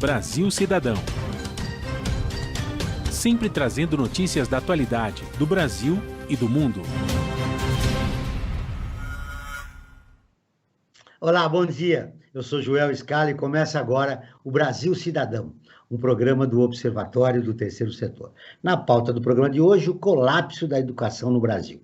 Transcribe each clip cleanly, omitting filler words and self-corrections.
Brasil Cidadão. Sempre trazendo notícias da atualidade, do Brasil e do mundo. Olá, bom dia. Eu sou Joel Scala e começa agora o Brasil Cidadão, um programa do Observatório do Terceiro Setor. Na pauta do programa de hoje, o colapso da educação no Brasil.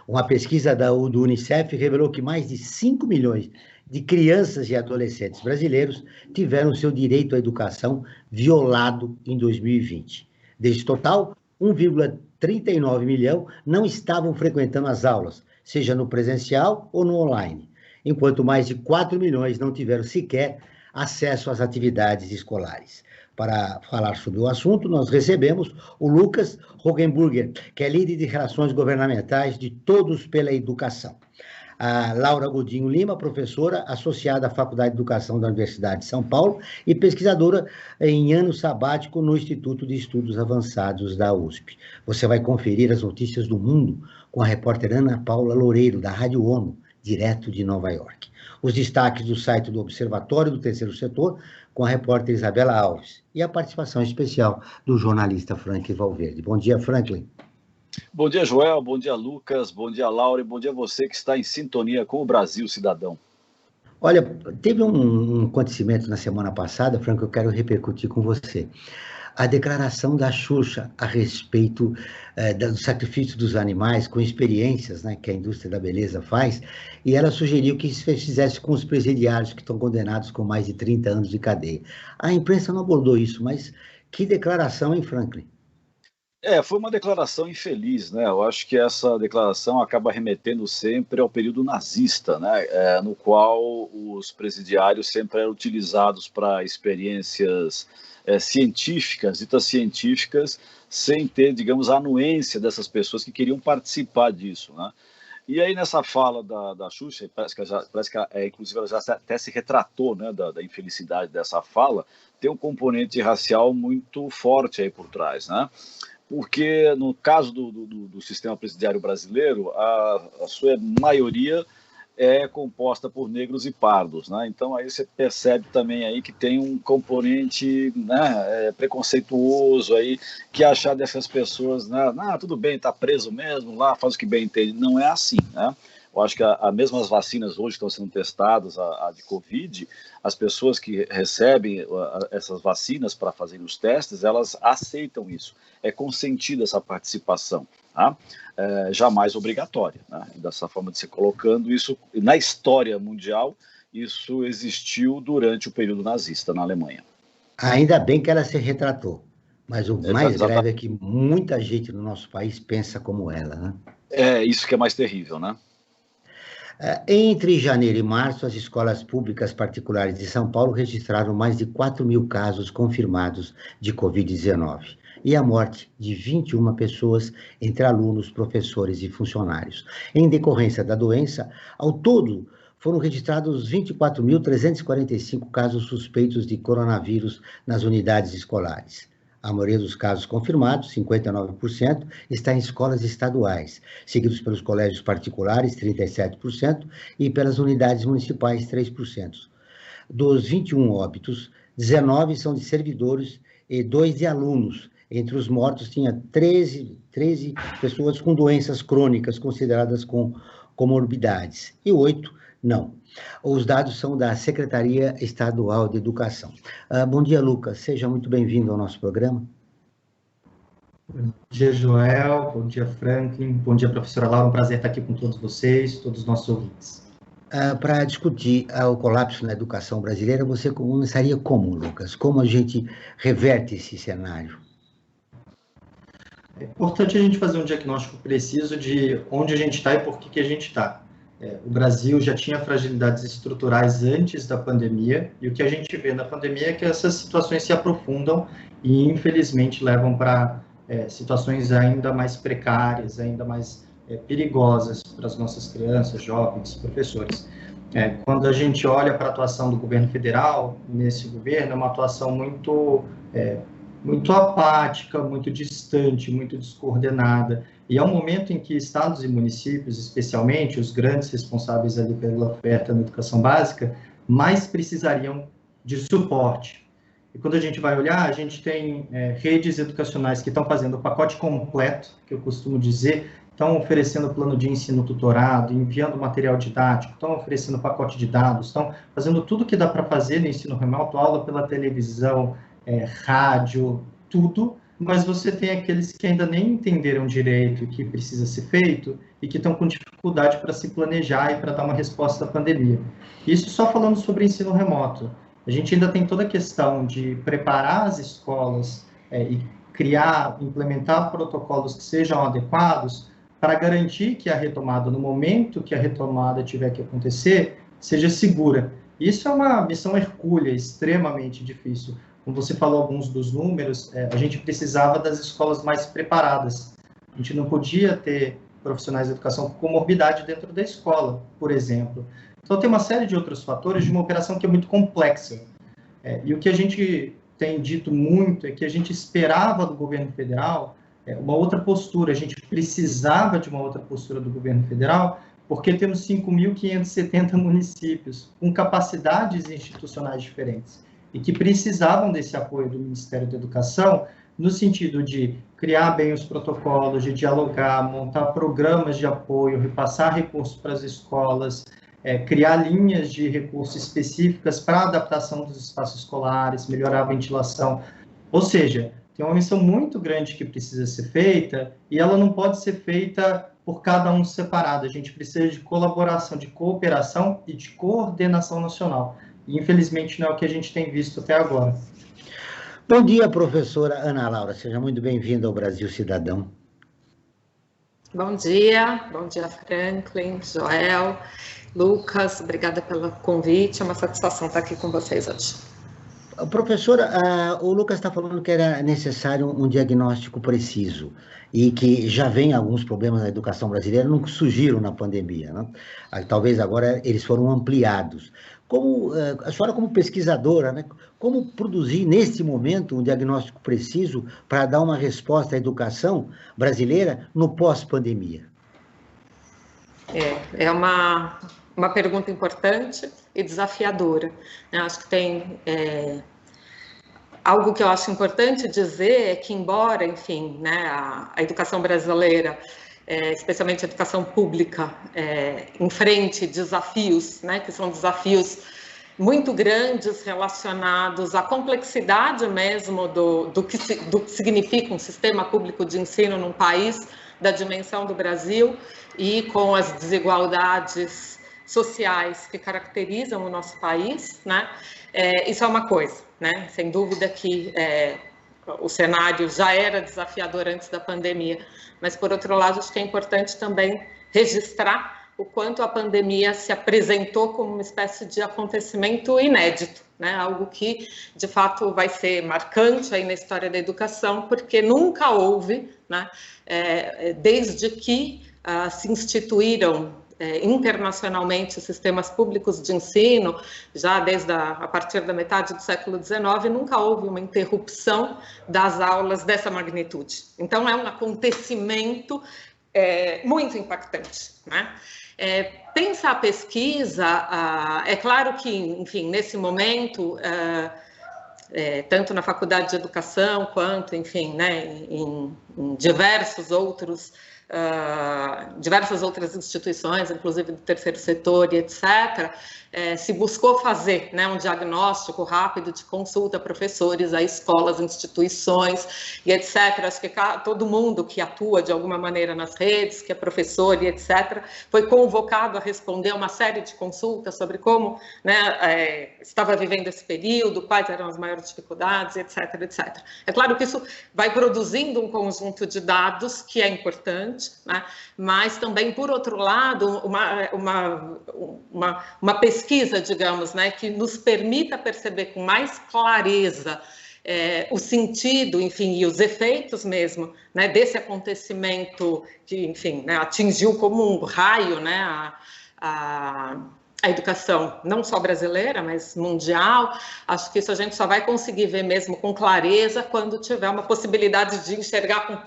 Uma pesquisa do Unicef revelou que mais de 5 milhões de crianças e adolescentes brasileiros tiveram seu direito à educação violado em 2020. Deste total, 1,39 milhão não estavam frequentando as aulas, seja no presencial ou no online, enquanto mais de 4 milhões não tiveram sequer acesso às atividades escolares. Para falar sobre o assunto, nós recebemos o Lucas Rogenburger, que é líder de relações governamentais de Todos pela Educação. A Laura Godinho Lima, professora associada à Faculdade de Educação da Universidade de São Paulo e pesquisadora em ano sabático no Instituto de Estudos Avançados da USP. Você vai conferir as notícias do mundo com a repórter Ana Paula Loureiro, da Rádio ONU, direto de Nova York. Os destaques do site do Observatório do Terceiro Setor, com a repórter Isabela Alves, e a participação especial do jornalista Franklin Valverde. Bom dia, Franklin. Bom dia, Joel, bom dia, Lucas, bom dia, Laura, e bom dia a você que está em sintonia com o Brasil Cidadão. Olha, teve um acontecimento na semana passada, Franklin, que eu quero repercutir com você. A declaração da Xuxa a respeito do sacrifício dos animais, com experiências, né, que a indústria da beleza faz, e ela sugeriu que isso fizesse com os presidiários que estão condenados com mais de 30 anos de cadeia. A imprensa não abordou isso, mas que declaração, hein, Franklin? Foi uma declaração infeliz, né? Eu acho que essa declaração acaba remetendo sempre ao período nazista, né? No qual os presidiários sempre eram utilizados para experiências científicas, ditas científicas, sem ter, digamos, a anuência dessas pessoas que queriam participar disso, né? E aí, nessa fala da Xuxa, parece que inclusive ela já até se retratou, né, da infelicidade dessa fala, tem um componente racial muito forte aí por trás, né? Porque no caso do sistema presidiário brasileiro, a sua maioria é composta por negros e pardos, né? Então aí você percebe também aí que tem um componente, né, preconceituoso aí, que achar dessas pessoas, né, tudo bem, tá preso mesmo, lá faz o que bem entende. Não é assim, né? Eu acho que as mesmas vacinas hoje estão sendo testadas, a de Covid, as pessoas que recebem essas vacinas para fazerem os testes, elas aceitam isso. É consentida essa participação, tá? Jamais obrigatória, né? Dessa forma de se colocando isso, na história mundial, isso existiu durante o período nazista na Alemanha. Ainda bem que ela se retratou, mas o mais grave é que muita gente no nosso país pensa como ela, né? É isso que é mais terrível, né? Entre janeiro e março, as escolas públicas particulares de São Paulo registraram mais de 4 mil casos confirmados de Covid-19 e a morte de 21 pessoas entre alunos, professores e funcionários. Em decorrência da doença, ao todo, foram registrados 24.345 casos suspeitos de coronavírus nas unidades escolares. A maioria dos casos confirmados, 59%, está em escolas estaduais, seguidos pelos colégios particulares, 37%, e pelas unidades municipais, 3%. Dos 21 óbitos, 19 são de servidores e 2 de alunos. Entre os mortos, tinha 13 pessoas com doenças crônicas consideradas com comorbidades, e 8 não. Os dados são da Secretaria Estadual de Educação. Bom dia, Lucas. Seja muito bem-vindo ao nosso programa. Bom dia, Joel. Bom dia, Franklin. Bom dia, professora Laura. Um prazer estar aqui com todos vocês, todos os nossos ouvintes. Para discutir o colapso na educação brasileira, você começaria como, Lucas? Como a gente reverte esse cenário? É importante a gente fazer um diagnóstico preciso de onde a gente está e por que a gente está. O Brasil já tinha fragilidades estruturais antes da pandemia, e o que a gente vê na pandemia é que essas situações se aprofundam e, infelizmente, levam para situações ainda mais precárias, ainda mais perigosas para as nossas crianças, jovens, professores. Quando a gente olha para a atuação do governo federal, nesse governo, é uma atuação muito apática, muito distante, muito descoordenada. E é um momento em que estados e municípios, especialmente os grandes responsáveis ali pela oferta na educação básica, mais precisariam de suporte. E quando a gente vai olhar, a gente tem redes educacionais que estão fazendo o pacote completo, que eu costumo dizer, estão oferecendo plano de ensino tutorado, enviando material didático, estão oferecendo pacote de dados, estão fazendo tudo que dá para fazer no ensino remoto, aula pela televisão, rádio, tudo, mas você tem aqueles que ainda nem entenderam direito o que precisa ser feito e que estão com dificuldade para se planejar e para dar uma resposta à pandemia. Isso só falando sobre ensino remoto. A gente ainda tem toda a questão de preparar as escolas e criar, implementar protocolos que sejam adequados para garantir que a retomada, no momento que a retomada tiver que acontecer, seja segura. Isso é uma missão hercúlea, extremamente difícil. Como você falou alguns dos números, a gente precisava das escolas mais preparadas. A gente não podia ter profissionais de educação com comorbidade dentro da escola, por exemplo. Então, tem uma série de outros fatores de uma operação que é muito complexa. E o que a gente tem dito muito é que a gente esperava do governo federal uma outra postura, a gente precisava de uma outra postura do governo federal, porque temos 5.570 municípios com capacidades institucionais diferentes e que precisavam desse apoio do Ministério da Educação no sentido de criar bem os protocolos, de dialogar, montar programas de apoio, repassar recursos para as escolas, criar linhas de recursos específicas para a adaptação dos espaços escolares, melhorar a ventilação. Ou seja, tem uma missão muito grande que precisa ser feita e ela não pode ser feita por cada um separado. A gente precisa de colaboração, de cooperação e de coordenação nacional. E, infelizmente, não é o que a gente tem visto até agora. Bom dia, professora Ana Laura. Seja muito bem-vinda ao Brasil Cidadão. Bom dia Franklin, Joel, Lucas, obrigada pelo convite, é uma satisfação estar aqui com vocês hoje. Professora, o Lucas está falando que era necessário um diagnóstico preciso e que já vem alguns problemas na educação brasileira, não surgiram na pandemia, né? Talvez agora eles foram ampliados. A senhora como pesquisadora, né, como produzir neste momento um diagnóstico preciso para dar uma resposta à educação brasileira no pós-pandemia? É uma pergunta importante e desafiadora. Eu acho que tem algo que eu acho importante dizer é que, embora, enfim, né, a educação brasileira, especialmente a educação pública, enfrente desafios, né, que são desafios muito grandes relacionados à complexidade mesmo do que significa um sistema público de ensino num país da dimensão do Brasil e com as desigualdades sociais que caracterizam o nosso país, né? Isso é uma coisa, né? Sem dúvida que o cenário já era desafiador antes da pandemia, mas, por outro lado, acho que é importante também registrar o quanto a pandemia se apresentou como uma espécie de acontecimento inédito, né? Algo que, de fato, vai ser marcante aí na história da educação, porque nunca houve, né, desde que se instituíram internacionalmente os sistemas públicos de ensino, já desde a partir da metade do século XIX, nunca houve uma interrupção das aulas dessa magnitude. Então, é um acontecimento muito impactante, né? Pensar a pesquisa, é claro que, enfim, nesse momento, tanto na Faculdade de Educação quanto, enfim, né, em diversas outras instituições, inclusive do terceiro setor e etc., se buscou fazer, né, um diagnóstico rápido de consulta a professores, a escolas, instituições e etc. Acho que todo mundo que atua de alguma maneira nas redes, que é professor e etc., foi convocado a responder uma série de consultas sobre como, né, estava vivendo esse período, quais eram as maiores dificuldades, etc., etc. É claro que isso vai produzindo um conjunto de dados que é importante, né, mas também, por outro lado, uma pesquisa, digamos, né, que nos permita perceber com mais clareza o sentido, enfim, e os efeitos mesmo, né, desse acontecimento que, enfim, né, atingiu como um raio, né, a educação, não só brasileira, mas mundial. Acho que isso a gente só vai conseguir ver mesmo com clareza quando tiver uma possibilidade de enxergar com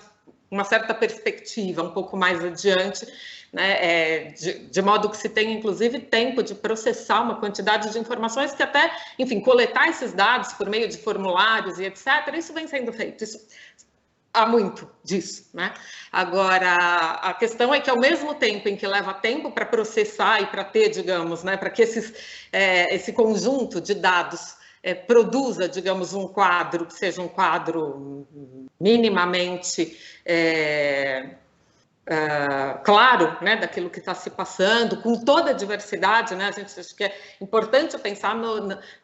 uma certa perspectiva um pouco mais adiante, né, de modo que se tenha, inclusive, tempo de processar uma quantidade de informações que até, enfim, coletar esses dados por meio de formulários e etc., isso vem sendo feito, há muito disso, né? Agora, a questão é que, ao mesmo tempo em que leva tempo para processar e para ter, digamos, né, para que esse conjunto de dados produza, digamos, um quadro que seja um quadro minimamente claro, né, daquilo que está se passando, com toda a diversidade, né? A gente acha que é importante pensar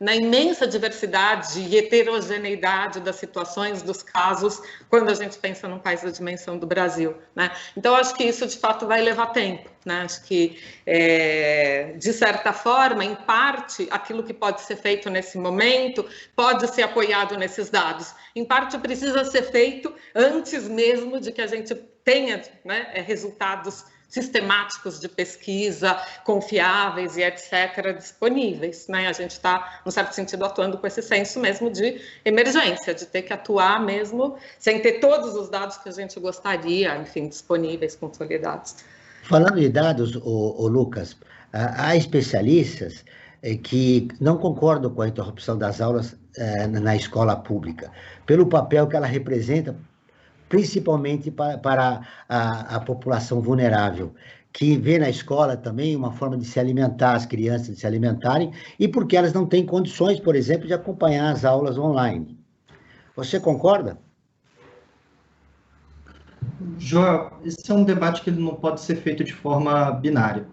na imensa diversidade e heterogeneidade das situações, dos casos, quando a gente pensa num país da dimensão do Brasil, né? Então, acho que isso, de fato, vai levar tempo, né? Acho que, de certa forma, em parte, aquilo que pode ser feito nesse momento pode ser apoiado nesses dados. Em parte, precisa ser feito antes mesmo de que a gente tenha, né, resultados sistemáticos de pesquisa, confiáveis e etc. disponíveis, né? A gente está, num certo sentido, atuando com esse senso mesmo de emergência, de ter que atuar mesmo sem ter todos os dados que a gente gostaria, enfim, disponíveis, consolidados. Falando de dados, Lucas, há especialistas que não concordam com a interrupção das aulas na escola pública, pelo papel que ela representa, principalmente para a população vulnerável, que vê na escola também uma forma de se alimentar, as crianças de se alimentarem, e porque elas não têm condições, por exemplo, de acompanhar as aulas online. Você concorda? Joel, esse é um debate que ele não pode ser feito de forma binária.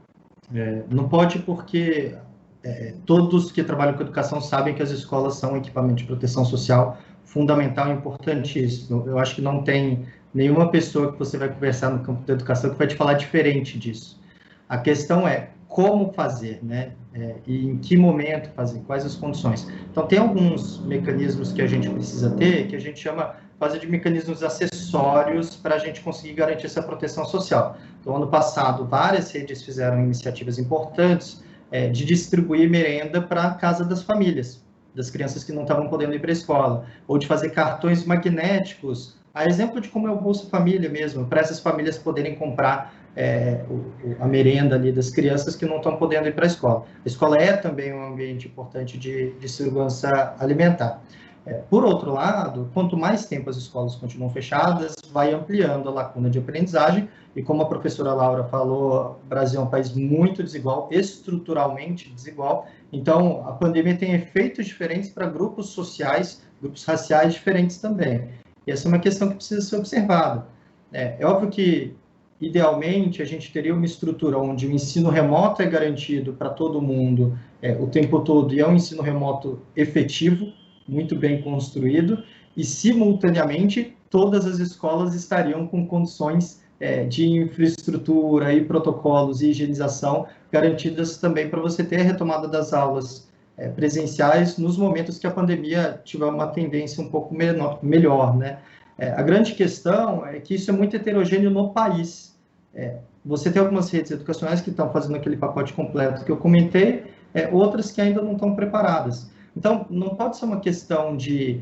Não pode porque todos que trabalham com educação sabem que as escolas são um equipamento de proteção social fundamental e importantíssimo. Eu acho que não tem nenhuma pessoa que você vai conversar no campo da educação que vai te falar diferente disso. A questão é como fazer, né? E em que momento fazer, quais as condições. Então, tem alguns mecanismos que a gente precisa ter, que a gente chama quase de mecanismos acessórios para a gente conseguir garantir essa proteção social. Então, ano passado, várias redes fizeram iniciativas importantes de distribuir merenda para a casa das famílias, das crianças que não estavam podendo ir para a escola, ou de fazer cartões magnéticos, a exemplo de como é o Bolsa Família mesmo, para essas famílias poderem comprar a merenda ali das crianças que não estão podendo ir para a escola. A escola é também um ambiente importante de segurança alimentar. Por outro lado, quanto mais tempo as escolas continuam fechadas, vai ampliando a lacuna de aprendizagem, e como a professora Laura falou, o Brasil é um país muito desigual, estruturalmente desigual, então a pandemia tem efeitos diferentes para grupos sociais, grupos raciais diferentes também. E essa é uma questão que precisa ser observada. É óbvio que, idealmente, a gente teria uma estrutura onde o ensino remoto é garantido para todo mundo o tempo todo, e é um ensino remoto efetivo, muito bem construído, e, simultaneamente, todas as escolas estariam com condições de infraestrutura e protocolos e higienização garantidas também para você ter a retomada das aulas presenciais nos momentos que a pandemia tiver uma tendência um pouco melhor, né? A grande questão é que isso é muito heterogêneo no país. Você tem algumas redes educacionais que estão fazendo aquele pacote completo que eu comentei, outras que ainda não estão preparadas. Então, não pode ser uma questão de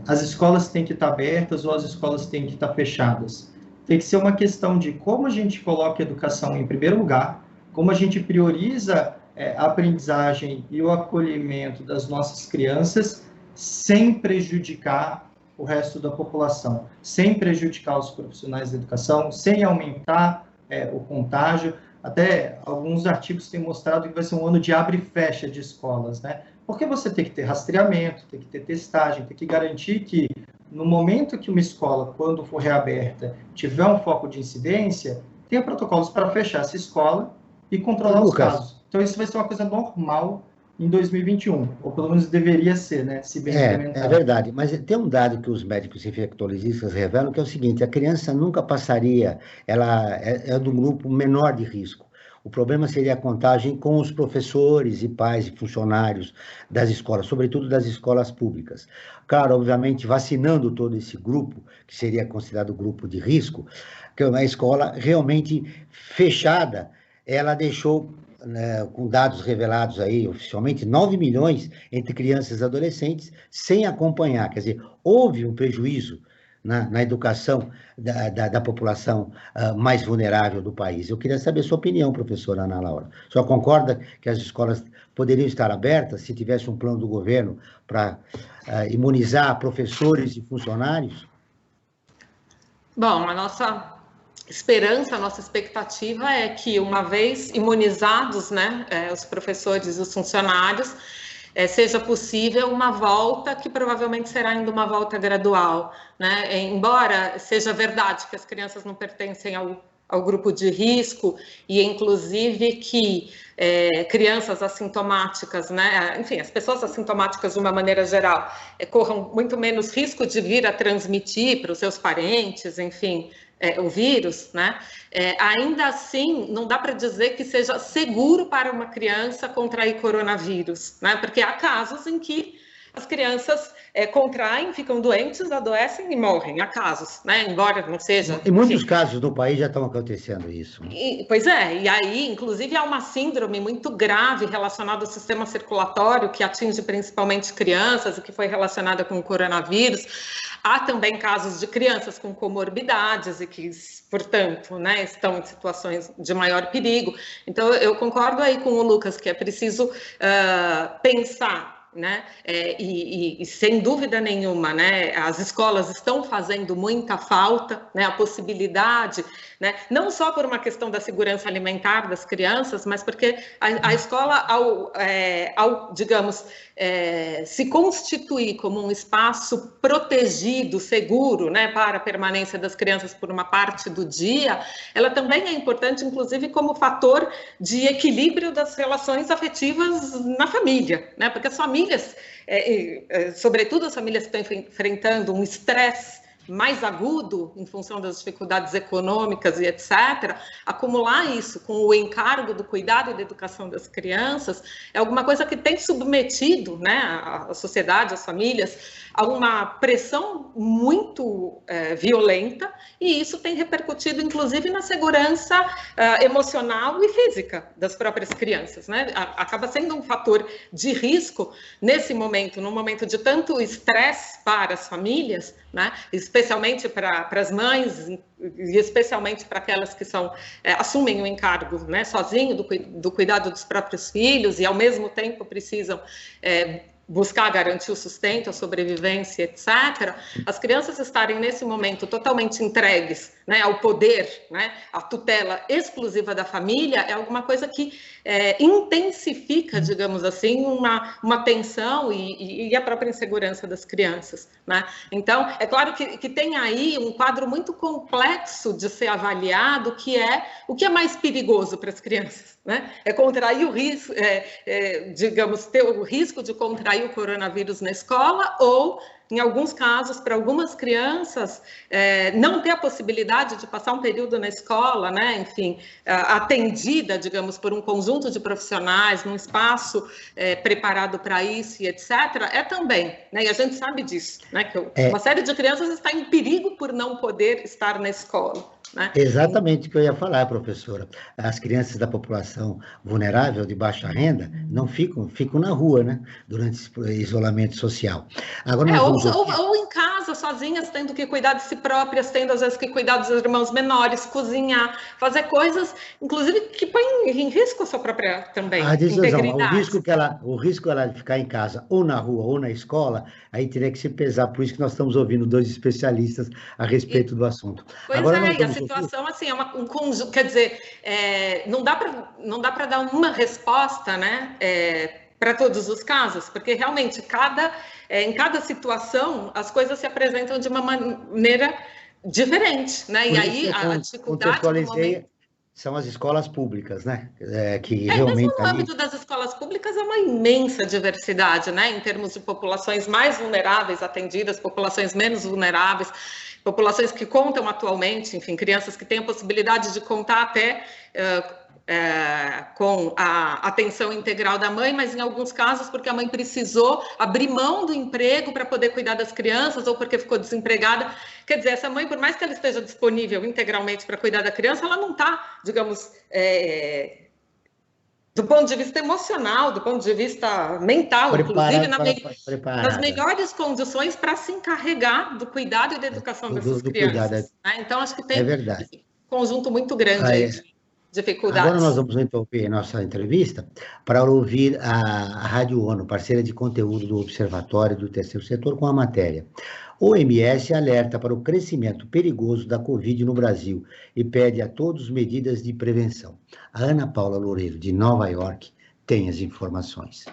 as escolas têm que estar abertas ou as escolas têm que estar fechadas. Tem que ser uma questão de como a gente coloca a educação em primeiro lugar, como a gente prioriza a aprendizagem e o acolhimento das nossas crianças sem prejudicar o resto da população, sem prejudicar os profissionais da educação, sem aumentar o contágio. Até alguns artigos têm mostrado que vai ser um ano de abre e fecha de escolas, né? Porque você tem que ter rastreamento, tem que ter testagem, tem que garantir que no momento que uma escola, quando for reaberta, tiver um foco de incidência, tenha protocolos para fechar essa escola e controlar os casos. Então, isso vai ser uma coisa normal em 2021, ou pelo menos deveria ser, né, se bem implementado. É verdade, mas tem um dado que os médicos infectologistas revelam, que é o seguinte: a criança nunca passaria, ela é do grupo menor de risco. O problema seria a contagem com os professores e pais e funcionários das escolas, sobretudo das escolas públicas. Claro, obviamente, vacinando todo esse grupo, que seria considerado grupo de risco, que é uma escola realmente fechada, ela deixou, com dados revelados aí oficialmente, 9 milhões entre crianças e adolescentes sem acompanhar. Quer dizer, houve um prejuízo na educação da população mais vulnerável do país. Eu queria saber sua opinião, professora Ana Laura. A senhora concorda que as escolas poderiam estar abertas se tivesse um plano do governo para imunizar professores e funcionários? Bom, a nossa esperança, a nossa expectativa é que, uma vez imunizados, né, os professores e os funcionários, seja possível uma volta que provavelmente será ainda uma volta gradual, né? Embora seja verdade que as crianças não pertencem ao grupo de risco e, inclusive, que crianças assintomáticas, né? Enfim, as pessoas assintomáticas, de uma maneira geral, corram muito menos risco de vir a transmitir para os seus parentes, enfim, o vírus, né? Ainda assim, não dá para dizer que seja seguro para uma criança contrair coronavírus, né? Porque há casos em que as crianças contraem, ficam doentes, adoecem e morrem. Há casos, né? Embora não seja... Em muitos casos no país já estão acontecendo isso. Pois é, e aí, inclusive, há uma síndrome muito grave relacionada ao sistema circulatório, que atinge principalmente crianças e que foi relacionada com o coronavírus. Há também casos de crianças com comorbidades e que, portanto, né, estão em situações de maior perigo. Então, eu concordo aí com o Lucas que é preciso pensar, né? E sem dúvida nenhuma, né, as escolas estão fazendo muita falta, né, a possibilidade, né, não só por uma questão da segurança alimentar das crianças, mas porque a escola, digamos, se constituir como um espaço protegido, seguro, né, para a permanência das crianças por uma parte do dia, ela também é importante, inclusive, como fator de equilíbrio das relações afetivas na família, né, porque as famílias, sobretudo as famílias que estão enfrentando um estresse mais agudo, em função das dificuldades econômicas e etc., acumular isso com o encargo do cuidado e da educação das crianças é alguma coisa que tem submetido, né, a sociedade, as famílias, a uma pressão muito violenta, e isso tem repercutido, inclusive, na segurança emocional e física das próprias crianças, né? Acaba sendo um fator de risco nesse momento, num momento de tanto estresse para as famílias, né? Especialmente para as mães e especialmente para aquelas que assumem o encargo, né, sozinho do cuidado dos próprios filhos e ao mesmo tempo precisam buscar garantir o sustento, a sobrevivência, etc., as crianças estarem nesse momento totalmente entregues, né, ao poder, né, à tutela exclusiva da família, é alguma coisa que intensifica, digamos assim, uma tensão e a própria insegurança das crianças, né? Então, é claro que tem aí um quadro muito complexo de ser avaliado, que é o que é mais perigoso para as crianças, né? É contrair o risco, digamos, ter o risco de contrair o coronavírus na escola, ou, em alguns casos, para algumas crianças, não ter a possibilidade de passar um período na escola, né? Enfim, atendida, digamos, por um conjunto de profissionais, num espaço preparado para isso e etc., também, né? E a gente sabe disso, né? Que uma série de crianças está em perigo por não poder estar na escola, né? Exatamente o que eu ia falar, professora. As crianças da população vulnerável, de baixa renda, não ficam na rua, né? Durante esse isolamento social. Agora ou em casa, sozinhas, tendo que cuidar de si próprias, tendo às vezes que cuidar dos irmãos menores, cozinhar, fazer coisas, inclusive, que põem em risco a sua própria também integridade. O risco ela de ficar em casa, ou na rua, ou na escola, aí teria que se pesar. Por isso que nós estamos ouvindo 2 especialistas a respeito do assunto. Pois e a situação, assim, é um conjunto, quer dizer, não dá para dar uma resposta, né, para todos os casos, porque realmente em cada situação as coisas se apresentam de uma maneira diferente, né? E aí a dificuldade do momento... São as escolas públicas, né? Que realmente mesmo no âmbito das escolas públicas, há uma imensa diversidade, né? Em termos de populações mais vulneráveis atendidas, populações menos vulneráveis, populações que contam atualmente, enfim, crianças que têm a possibilidade de contar até com a atenção integral da mãe, mas em alguns casos porque a mãe precisou abrir mão do emprego para poder cuidar das crianças ou porque ficou desempregada. Quer dizer, essa mãe, por mais que ela esteja disponível integralmente para cuidar da criança, ela não está, digamos, do ponto de vista emocional, do ponto de vista mental, inclusive nas melhores condições para se encarregar do cuidado e da educação dessas crianças. Né? Então, acho que tem um conjunto muito grande de dificuldades. Agora nós vamos interromper nossa entrevista para ouvir a Rádio ONU, parceira de conteúdo do Observatório do Terceiro Setor, com a matéria. OMS alerta para o crescimento perigoso da Covid no Brasil e pede a todos medidas de prevenção. A Ana Paula Loureiro, de Nova York, tem as informações.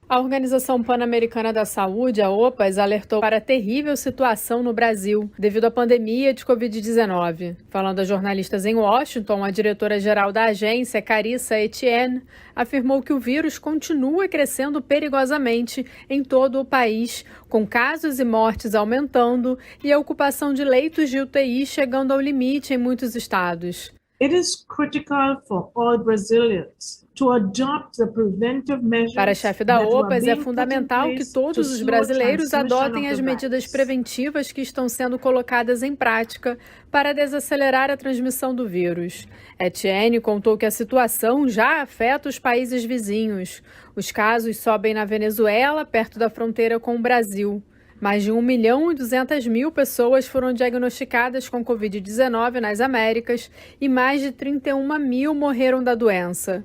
A Organização Pan-Americana da Saúde, a OPAS, alertou para a terrível situação no Brasil devido à pandemia de Covid-19. Falando a jornalistas em Washington, a diretora-geral da agência, Carissa Etienne, afirmou que o vírus continua crescendo perigosamente em todo o país, com casos e mortes aumentando e a ocupação de leitos de UTI chegando ao limite em muitos estados. It is critical for all Brazilians to adopt the preventive measures. Para a chefe da OPAS, é fundamental que todos os brasileiros adotem as medidas preventivas que estão sendo colocadas em prática para desacelerar a transmissão do vírus. Etienne contou que a situação já afeta os países vizinhos. Os casos sobem na Venezuela, perto da fronteira com o Brasil. Mais de 1.200.000 pessoas foram diagnosticadas com Covid-19 nas Américas e mais de 31.000 morreram da doença.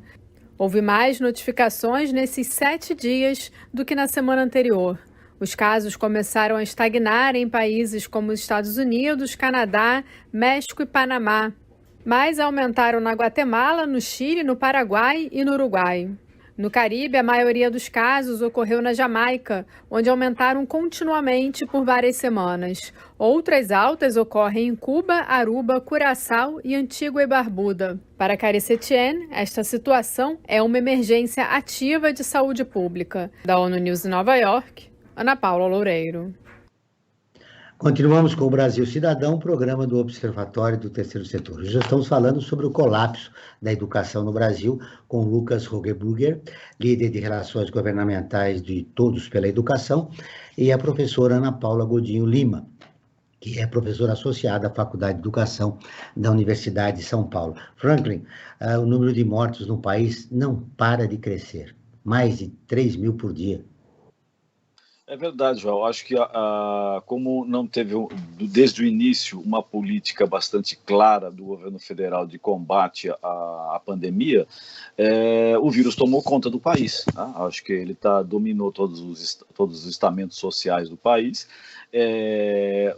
Houve mais notificações nesses 7 dias do que na semana anterior. Os casos começaram a estagnar em países como os Estados Unidos, Canadá, México e Panamá, mas aumentaram na Guatemala, no Chile, no Paraguai e no Uruguai. No Caribe, a maioria dos casos ocorreu na Jamaica, onde aumentaram continuamente por várias semanas. Outras altas ocorrem em Cuba, Aruba, Curaçao e Antigua e Barbuda. Para Carissa Etienne, esta situação é uma emergência ativa de saúde pública. Da ONU News em Nova York, Ana Paula Loureiro. Continuamos com o Brasil Cidadão, programa do Observatório do Terceiro Setor. Já estamos falando sobre o colapso da educação no Brasil, com Lucas Rogebrugger, líder de Relações Governamentais de Todos pela Educação, e a professora Ana Paula Godinho Lima, que é professora associada à Faculdade de Educação da Universidade de São Paulo. Franklin, o número de mortos no país não para de crescer, mais de 3.000 por dia. É verdade, João. Acho que como não teve, desde o início, uma política bastante clara do governo federal de combate à pandemia, o vírus tomou conta do país. Tá? Acho que ele dominou todos os estamentos sociais do país.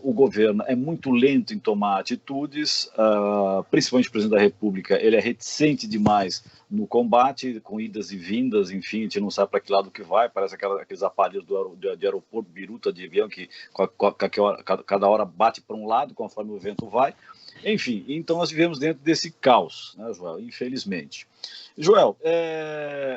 O governo é muito lento em tomar atitudes, principalmente o presidente da República, ele é reticente demais no combate, com idas e vindas, enfim, a gente não sabe para que lado que vai, parece aqueles aparelhos de aeroporto, biruta de avião, que cada hora bate para um lado, conforme o vento vai. Enfim, então nós vivemos dentro desse caos, né, Joel, infelizmente. Joel,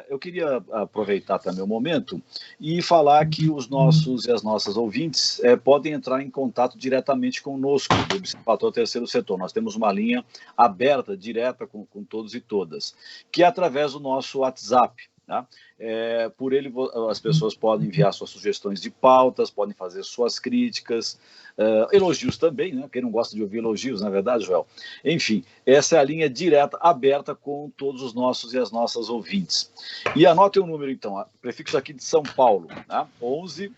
eu queria aproveitar também o momento e falar que os nossos e as nossas ouvintes podem entrar em contato diretamente conosco, do Observatório Terceiro Setor. Nós temos uma linha aberta, direta com todos e todas, que é através do nosso WhatsApp. Tá? Por ele, as pessoas podem enviar suas sugestões de pautas, podem fazer suas críticas, elogios também, né? Quem não gosta de ouvir elogios, não é verdade, Joel? Enfim, essa é a linha direta, aberta com todos os nossos e as nossas ouvintes. E anotem o número, então, prefixo aqui de São Paulo, tá? 11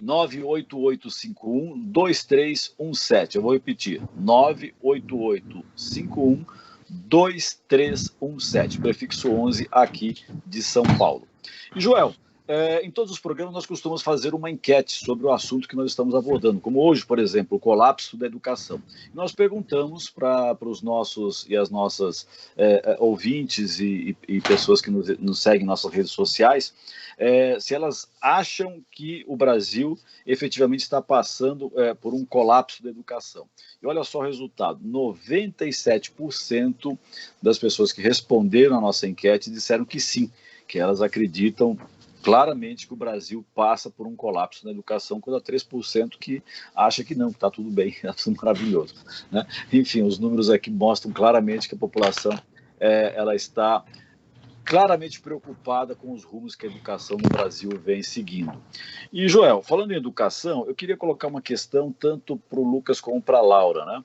98851 2317. Eu vou repetir, 98851 2317, prefixo 11 aqui de São Paulo. E, Joel, em todos os programas nós costumamos fazer uma enquete sobre o assunto que nós estamos abordando, como hoje, por exemplo, o colapso da educação. Nós perguntamos para os nossos e as nossas ouvintes e pessoas que nos seguem em nossas redes sociais, se elas acham que o Brasil efetivamente está passando por um colapso da educação. E olha só o resultado, 97% das pessoas que responderam à nossa enquete disseram que sim, que elas acreditam claramente que o Brasil passa por um colapso na educação, quando há 3% que acha que não, que está tudo bem, está tudo maravilhoso. Né? Enfim, os números aqui mostram claramente que a população ela está claramente preocupada com os rumos que a educação no Brasil vem seguindo. E, Joel, falando em educação, eu queria colocar uma questão tanto para o Lucas como para a Laura. Né?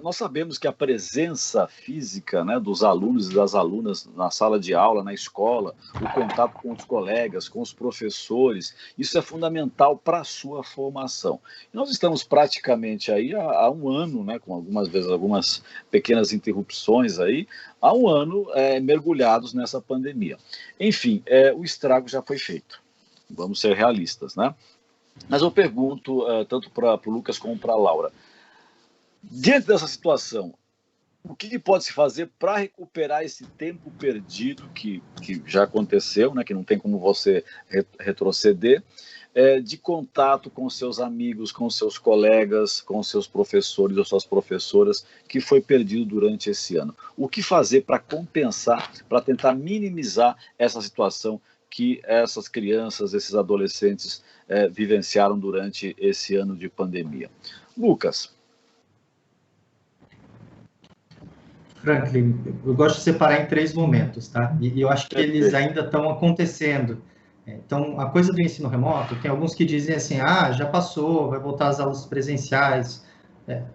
Nós sabemos que a presença física, né, dos alunos e das alunas na sala de aula, na escola, o contato com os colegas, com os professores, isso é fundamental para a sua formação. E nós estamos praticamente aí há um ano, né, com algumas pequenas interrupções aí, há um ano mergulhados nessa pandemia. Enfim, o estrago já foi feito. Vamos ser realistas, né? Mas eu pergunto, tanto para o Lucas como para a Laura, diante dessa situação, o que pode se fazer para recuperar esse tempo perdido que já aconteceu, né, que não tem como você retroceder, de contato com seus amigos, com seus colegas, com seus professores ou suas professoras, que foi perdido durante esse ano? O que fazer para compensar, para tentar minimizar essa situação que essas crianças, esses adolescentes vivenciaram durante esse ano de pandemia? Lucas. Franklin, eu gosto de separar em 3 momentos, tá? E eu acho que eles ainda estão acontecendo. Então, a coisa do ensino remoto, tem alguns que dizem assim, já passou, vai voltar às aulas presenciais.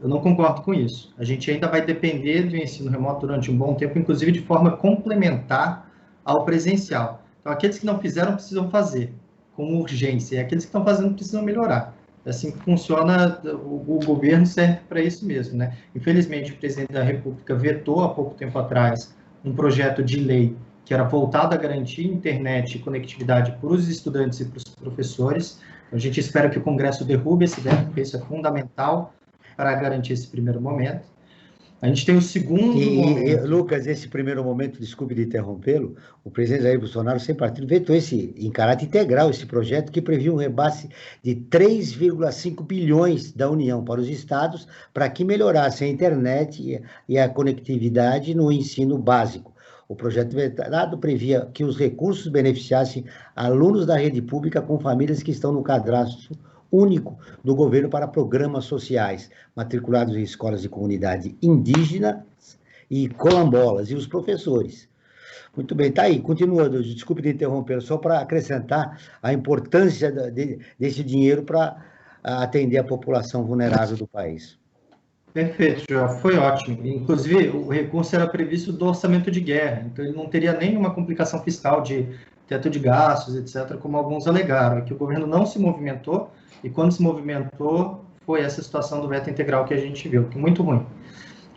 Eu não concordo com isso. A gente ainda vai depender do ensino remoto durante um bom tempo, inclusive de forma complementar ao presencial. Então, aqueles que não fizeram precisam fazer com urgência, e aqueles que estão fazendo precisam melhorar. Assim que funciona, o governo serve para isso mesmo, né? Infelizmente, o presidente da República vetou há pouco tempo atrás um projeto de lei que era voltado a garantir internet e conectividade para os estudantes e para os professores. A gente espera que o Congresso derrube esse veto, porque isso é fundamental para garantir esse primeiro momento. A gente tem o segundo momento. Lucas, esse primeiro momento, desculpe de interrompê-lo, o presidente Jair Bolsonaro, sem partido, vetou em caráter integral esse projeto que previa um repasse de 3,5 bilhões da União para os estados para que melhorasse a internet e a conectividade no ensino básico. O projeto vetado previa que os recursos beneficiassem alunos da rede pública com famílias que estão no cadastro único do governo para programas sociais, matriculados em escolas de comunidade indígenas e quilombolas, e os professores. Muito bem, tá aí, continua, desculpe de interromper, só para acrescentar a importância desse dinheiro para atender a população vulnerável do país. Perfeito, Joel, foi ótimo. Inclusive, o recurso era previsto do orçamento de guerra, então ele não teria nenhuma complicação fiscal de teto de gastos, etc., como alguns alegaram. É que o governo não se movimentou, e quando se movimentou, foi essa situação do veto integral que a gente viu, que é muito ruim.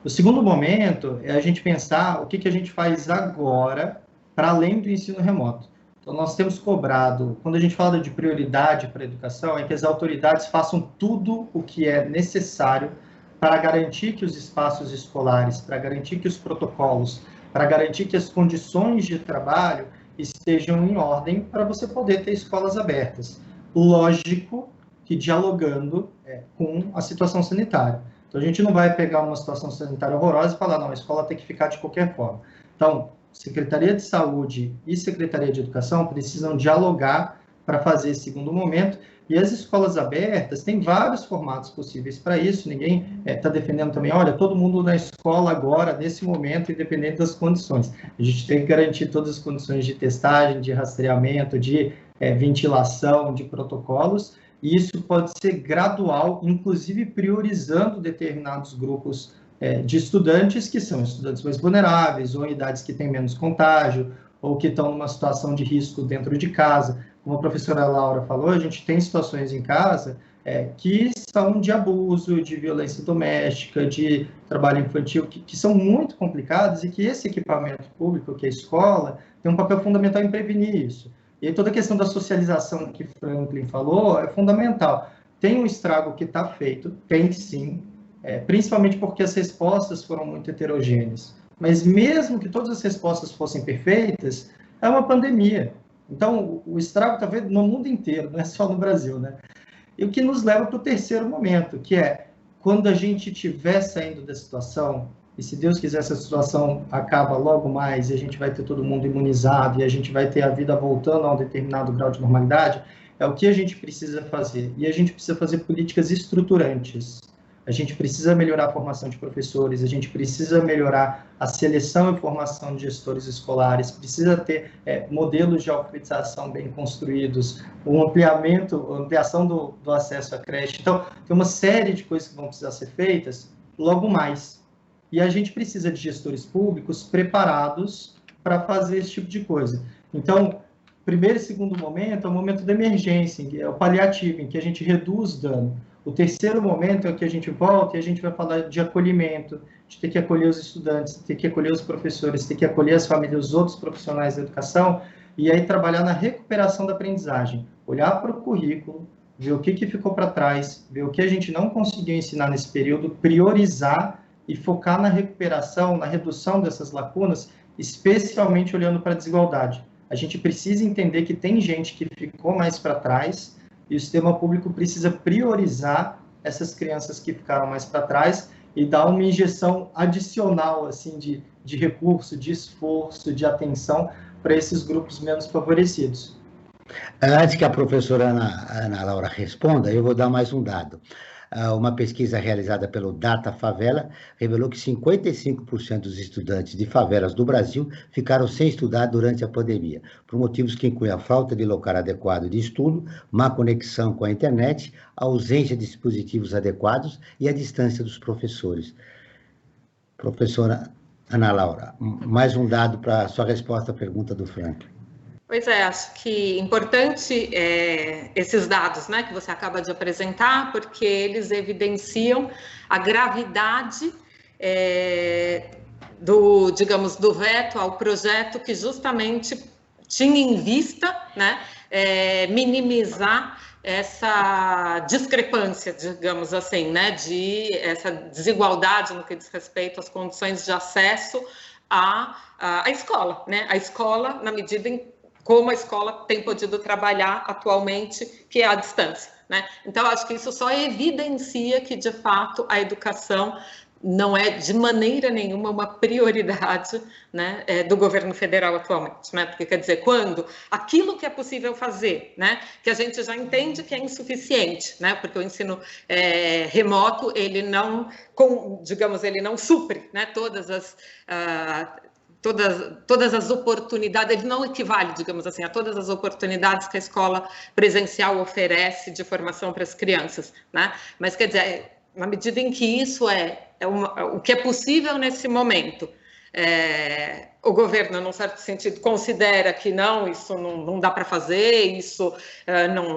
O segundo momento é a gente pensar o que a gente faz agora para além do ensino remoto. Então, nós temos cobrado, quando a gente fala de prioridade para a educação, é que as autoridades façam tudo o que é necessário para garantir que os espaços escolares, para garantir que os protocolos, para garantir que as condições de trabalho estejam em ordem para você poder ter escolas abertas. Lógico que dialogando com a situação sanitária. Então, a gente não vai pegar uma situação sanitária horrorosa e falar, não, a escola tem que ficar de qualquer forma. Então, Secretaria de Saúde e Secretaria de Educação precisam dialogar para fazer esse segundo momento, e as escolas abertas têm vários formatos possíveis para isso, ninguém está defendendo também, olha, todo mundo na escola agora, nesse momento, independente das condições. A gente tem que garantir todas as condições de testagem, de rastreamento, de ventilação, de protocolos, e isso pode ser gradual, inclusive priorizando determinados grupos de estudantes que são estudantes mais vulneráveis, ou em idades que têm menos contágio, ou que estão numa situação de risco dentro de casa. Como a professora Laura falou, a gente tem situações em casa que são de abuso, de violência doméstica, de trabalho infantil, que são muito complicadas e que esse equipamento público, que é a escola, tem um papel fundamental em prevenir isso. E aí toda a questão da socialização que Franklin falou é fundamental. Tem um estrago que está feito, tem sim, principalmente porque as respostas foram muito heterogêneas. Mas mesmo que todas as respostas fossem perfeitas, é uma pandemia. Então, o estrago está vendo no mundo inteiro, não é só no Brasil, né? E o que nos leva para o terceiro momento, que é quando a gente estiver saindo da situação, e se Deus quiser essa situação acaba logo mais, e a gente vai ter todo mundo imunizado, e a gente vai ter a vida voltando a um determinado grau de normalidade, é o que a gente precisa fazer. E a gente precisa fazer políticas estruturantes. A gente precisa melhorar a formação de professores, a gente precisa melhorar a seleção e formação de gestores escolares, precisa ter modelos de alfabetização bem construídos, ampliação do acesso à creche. Então, tem uma série de coisas que vão precisar ser feitas logo mais. E a gente precisa de gestores públicos preparados para fazer esse tipo de coisa. Então, primeiro e segundo momento é o momento da emergência, que é o paliativo, em que a gente reduz dano. O terceiro momento é que a gente volta e a gente vai falar de acolhimento, de ter que acolher os estudantes, ter que acolher os professores, ter que acolher as famílias, os outros profissionais da educação, e aí trabalhar na recuperação da aprendizagem. Olhar para o currículo, ver o que ficou para trás, ver o que a gente não conseguiu ensinar nesse período, priorizar e focar na recuperação, na redução dessas lacunas, especialmente olhando para a desigualdade. A gente precisa entender que tem gente que ficou mais para trás e o sistema público precisa priorizar essas crianças que ficaram mais para trás e dar uma injeção adicional assim, de recurso, de esforço, de atenção para esses grupos menos favorecidos. Antes que a professora Ana Laura responda, eu vou dar mais um dado. Uma pesquisa realizada pelo Data Favela revelou que 55% dos estudantes de favelas do Brasil ficaram sem estudar durante a pandemia, por motivos que incluem a falta de local adequado de estudo, má conexão com a internet, a ausência de dispositivos adequados e a distância dos professores. Professora Ana Laura, mais um dado para a sua resposta à pergunta do Franklin. Pois é, acho que importante esses dados, né, que você acaba de apresentar, porque eles evidenciam a gravidade do veto ao projeto que justamente tinha em vista, né, minimizar essa discrepância, digamos assim, né, essa desigualdade no que diz respeito às condições de acesso à escola, né, a escola na medida em como a escola tem podido trabalhar atualmente, que é a distância, né? Então, acho que isso só evidencia que, de fato, a educação não é, de maneira nenhuma, uma prioridade, né, do governo federal atualmente, né? Porque, quer dizer, quando aquilo que é possível fazer, né, que a gente já entende que é insuficiente, né, porque o ensino remoto, ele não, ele não supre, né, todas as oportunidades, ele não equivale, digamos assim, a todas as oportunidades que a escola presencial oferece de formação para as crianças, né? Mas, quer dizer, na medida em que isso o que é possível nesse momento, o governo, num certo sentido, considera que não, isso não dá para fazer, isso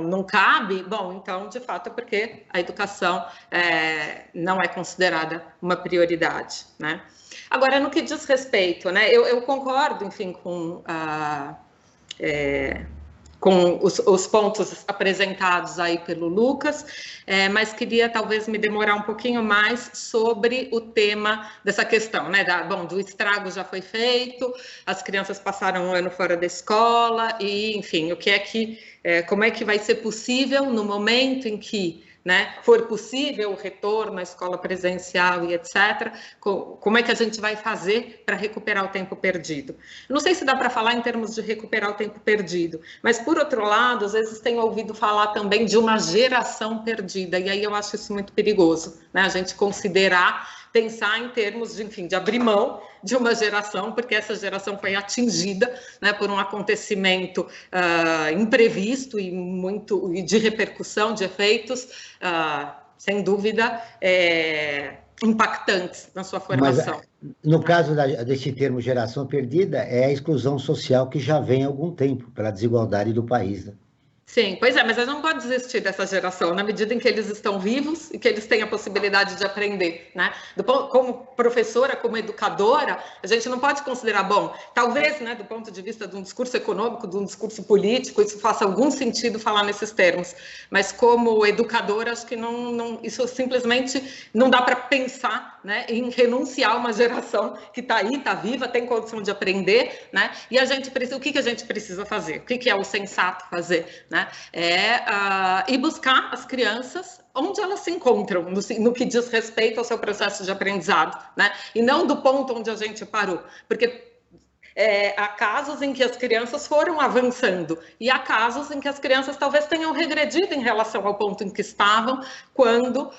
não cabe, bom, então, de fato, é porque a educação não é considerada uma prioridade, né? Agora, no que diz respeito, né, eu concordo, enfim, com os pontos apresentados aí pelo Lucas, mas queria talvez me demorar um pouquinho mais sobre o tema dessa questão, né, do estrago já foi feito, as crianças passaram um ano fora da escola e, enfim, como é que vai ser possível no momento em que, né, for possível o retorno à escola presencial e etc., como é que a gente vai fazer para recuperar o tempo perdido? Não sei se dá para falar em termos de recuperar o tempo perdido, mas, por outro lado, às vezes tenho ouvido falar também de uma geração perdida, e aí eu acho isso muito perigoso, né, a gente pensar em termos de, enfim, de abrir mão de uma geração, porque essa geração foi atingida, né, por um acontecimento imprevisto e de repercussão, de efeitos, sem dúvida, impactantes na sua formação. Mas, no caso desse termo geração perdida, é a exclusão social que já vem há algum tempo, pela desigualdade do país, né? Sim, pois é, mas a gente não pode desistir dessa geração, na medida em que eles estão vivos e que eles têm a possibilidade de aprender, né? Como professora, como educadora, a gente não pode considerar, bom, talvez, né, do ponto de vista de um discurso econômico, de um discurso político, isso faça algum sentido falar nesses termos, mas como educadora, acho que isso simplesmente não dá para pensar, né, em renunciar a uma geração que está aí, está viva, tem condição de aprender, né? E o que a gente precisa fazer? O que é o sensato fazer, né? E buscar as crianças onde elas se encontram, no que diz respeito ao seu processo de aprendizado, né? E não do ponto onde a gente parou, porque há casos em que as crianças foram avançando e há casos em que as crianças talvez tenham regredido em relação ao ponto em que estavam quando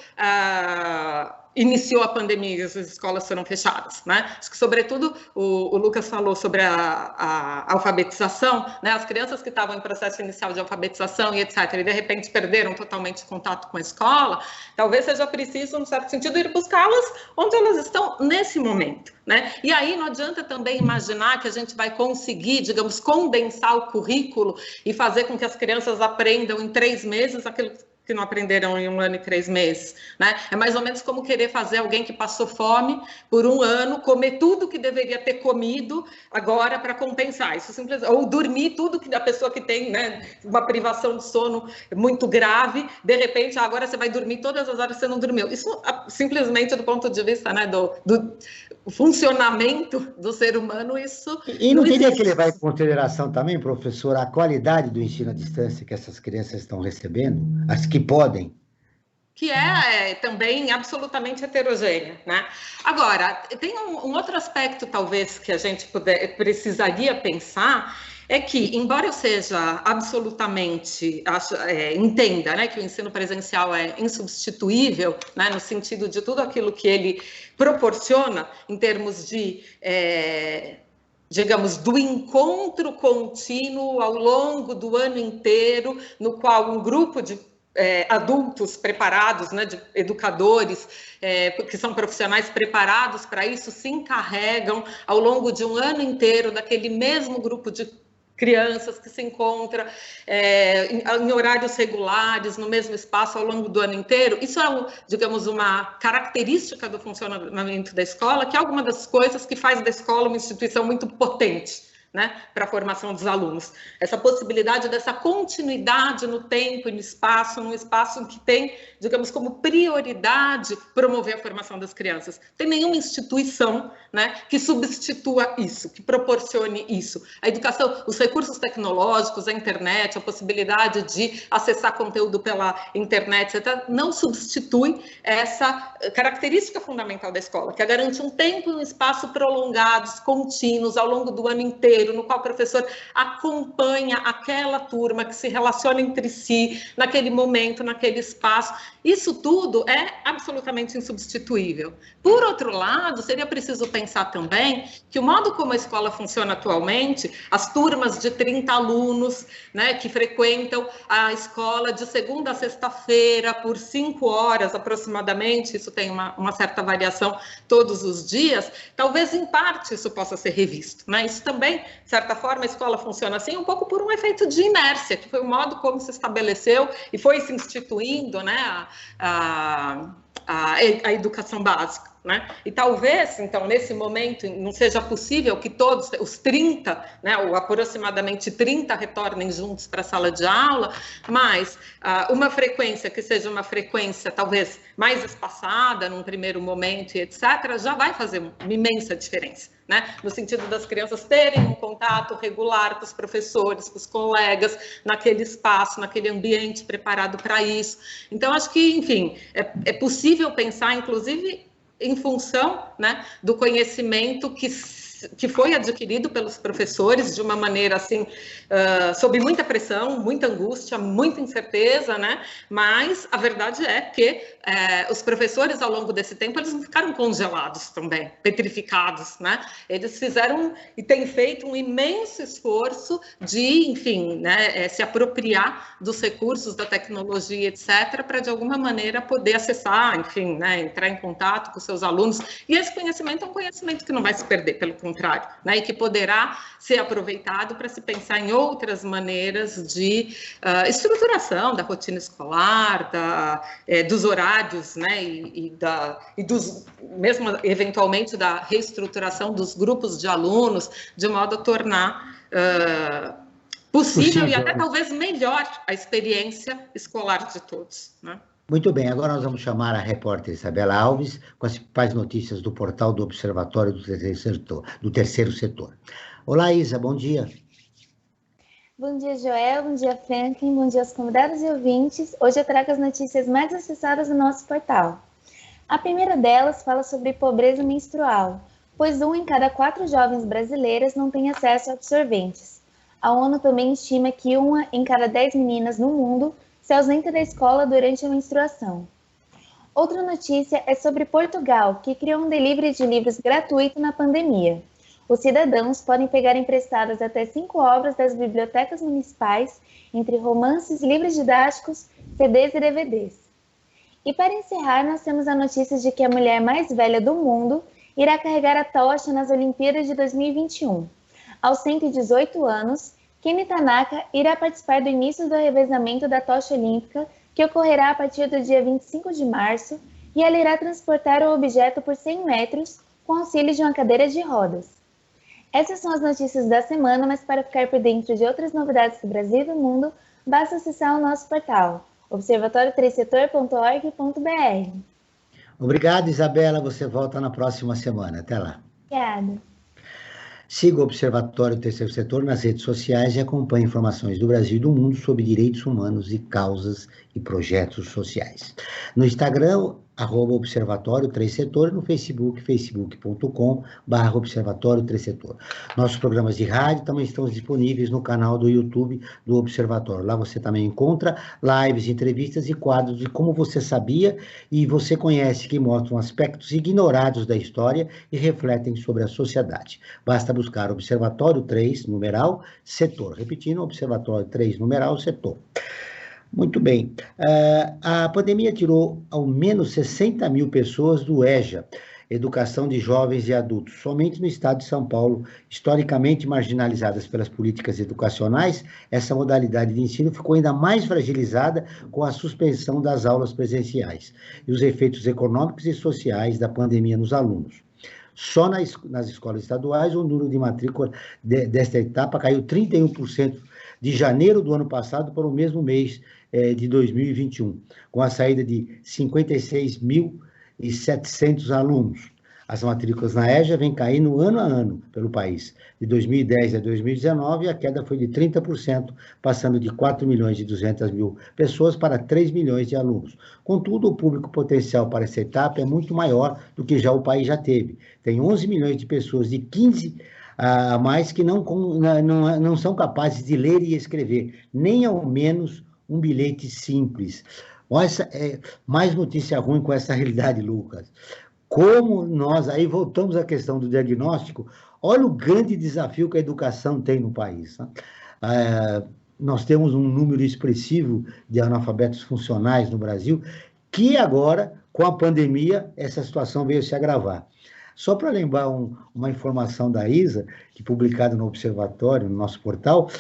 iniciou a pandemia e as escolas foram fechadas, né? Acho que, sobretudo, o Lucas falou sobre a alfabetização, né? As crianças que estavam em processo inicial de alfabetização e etc., e de repente perderam totalmente contato com a escola, talvez seja preciso, num certo sentido, ir buscá-las onde elas estão nesse momento, né? E aí não adianta também imaginar que a gente vai conseguir, digamos, condensar o currículo e fazer com que as crianças aprendam em 3 meses aquilo que não aprenderam em 1 ano e 3 meses, né? É mais ou menos como querer fazer alguém que passou fome por 1 ano comer tudo que deveria ter comido agora para compensar. Isso simplesmente, ou dormir tudo que a pessoa que tem, né, uma privação de sono muito grave, de repente agora você vai dormir todas as horas que você não dormiu. Isso simplesmente do ponto de vista, né, do funcionamento do ser humano, isso E não teria que levar em consideração também, professor, a qualidade do ensino à distância que essas crianças estão recebendo, as que podem? Que é também absolutamente heterogênea, né? Agora, tem um outro aspecto, talvez, que a gente precisaria pensar, é que, embora eu seja absolutamente, entenda, né, que o ensino presencial é insubstituível, né, no sentido de tudo aquilo que ele proporciona em termos de, digamos, do encontro contínuo ao longo do ano inteiro, no qual um grupo de adultos preparados, né, de educadores, que são profissionais preparados para isso, se encarregam ao longo de um ano inteiro daquele mesmo grupo de crianças que se encontram em horários regulares, no mesmo espaço ao longo do ano inteiro. Isso é, digamos, uma característica do funcionamento da escola, que é alguma das coisas que faz da escola uma instituição muito potente, né, para a formação dos alunos. Essa possibilidade dessa continuidade no tempo e no espaço, num espaço que tem, digamos, como prioridade promover a formação das crianças. Não tem nenhuma instituição, né, que substitua isso, que proporcione isso. A educação, os recursos tecnológicos, a internet, a possibilidade de acessar conteúdo pela internet, etc., não substitui essa característica fundamental da escola, que é garantir um tempo e um espaço prolongados, contínuos, ao longo do ano inteiro, no qual o professor acompanha aquela turma, que se relaciona entre si, naquele momento, naquele espaço. Isso tudo é absolutamente insubstituível. Por outro lado, seria preciso pensar também que o modo como a escola funciona atualmente, as turmas de 30 alunos, né, que frequentam a escola de segunda a sexta-feira por 5 horas aproximadamente, isso tem uma certa variação todos os dias, talvez em parte isso possa ser revisto, né? Isso também, de certa forma, a escola funciona assim um pouco por um efeito de inércia, que foi o modo como se estabeleceu e foi se instituindo, né, a educação básica, né? E talvez, então, nesse momento, não seja possível que todos os 30, né, ou aproximadamente 30 retornem juntos para a sala de aula, mas uma frequência que seja uma frequência talvez mais espaçada num primeiro momento e etc., já vai fazer uma imensa diferença, né? No sentido das crianças terem um contato regular com os professores, com os colegas, naquele espaço, naquele ambiente preparado para isso. Então, acho que, enfim, é possível pensar, inclusive, em função, né, do conhecimento que foi adquirido pelos professores de uma maneira assim, sob muita pressão, muita angústia, muita incerteza, né? Mas a verdade é que os professores, ao longo desse tempo, eles não ficaram congelados também, petrificados, né? Eles fizeram e têm feito um imenso esforço de, enfim, né, se apropriar dos recursos da tecnologia, etc., para, de alguma maneira, poder acessar, enfim, né, entrar em contato com seus alunos. E esse conhecimento é um conhecimento que não vai se perder, pelo contrário, né, e que poderá ser aproveitado para se pensar em outras maneiras de estruturação da rotina escolar, dos horários, né, e dos, mesmo eventualmente da reestruturação dos grupos de alunos, de modo a tornar possível e até talvez melhor a experiência escolar de todos, né? Muito bem, agora nós vamos chamar a repórter Isabela Alves com as principais notícias do portal do Observatório do Terceiro Setor. Olá, Isa, bom dia. Bom dia, Joel, bom dia, Franklin, bom dia aos convidados e ouvintes. Hoje eu trago as notícias mais acessadas do nosso portal. A primeira delas fala sobre pobreza menstrual, pois 1 em cada 4 jovens brasileiras não tem acesso a absorventes. A ONU também estima que 1 em cada 10 meninas no mundo se ausenta da escola durante a menstruação. Outra notícia é sobre Portugal, que criou um delivery de livros gratuito na pandemia. Os cidadãos podem pegar emprestadas até 5 obras das bibliotecas municipais, entre romances, livros didáticos, CDs e DVDs. E para encerrar, nós temos a notícia de que a mulher mais velha do mundo irá carregar a tocha nas Olimpíadas de 2021. Aos 118 anos, Kimi Tanaka irá participar do início do revezamento da tocha olímpica, que ocorrerá a partir do dia 25 de março, e ela irá transportar o objeto por 100 metros com auxílio de uma cadeira de rodas. Essas são as notícias da semana, mas para ficar por dentro de outras novidades do Brasil e do mundo, basta acessar o nosso portal, observatório3setor.org.br. Obrigado, Isabela. Você volta na próxima semana. Até lá. Obrigada. Siga o Observatório Terceiro Setor nas redes sociais e acompanhe informações do Brasil e do mundo sobre direitos humanos e causas e projetos sociais. No Instagram, @Observatório 3 Setor, no Facebook, facebook.com/Observatório 3 Setor. Nossos programas de rádio também estão disponíveis no canal do YouTube do Observatório. Lá você também encontra lives, entrevistas e quadros de Como Você Sabia e Você Conhece, que mostram aspectos ignorados da história e refletem sobre a sociedade. Basta buscar Observatório 3, numeral, Setor. Repetindo, Observatório 3, numeral, Setor. Muito bem. A pandemia tirou ao menos 60 mil pessoas do EJA, Educação de Jovens e Adultos. Somente no estado de São Paulo, historicamente marginalizadas pelas políticas educacionais, essa modalidade de ensino ficou ainda mais fragilizada com a suspensão das aulas presenciais e os efeitos econômicos e sociais da pandemia nos alunos. Só nas escolas estaduais, o número de matrícula desta etapa caiu 31% de janeiro do ano passado para o mesmo mês de 2021, com a saída de 56.700 alunos. As matrículas na EJA vêm caindo ano a ano pelo país. De 2010 a 2019, a queda foi de 30%, passando de 4.200.000 pessoas para 3 milhões de alunos. Contudo, o público potencial para essa etapa é muito maior do que já o país já teve. Tem 11 milhões de pessoas de 15 a mais que não são capazes de ler e escrever, nem ao menos um bilhete simples. Olha, mais notícia ruim com essa realidade, Lucas. Como nós, aí voltamos à questão do diagnóstico, olha o grande desafio que a educação tem no país. Né? Nós temos um número expressivo de analfabetos funcionais no Brasil, que agora, com a pandemia, essa situação veio se agravar. Só para lembrar uma informação da ISA, que publicada no Observatório, no nosso portal,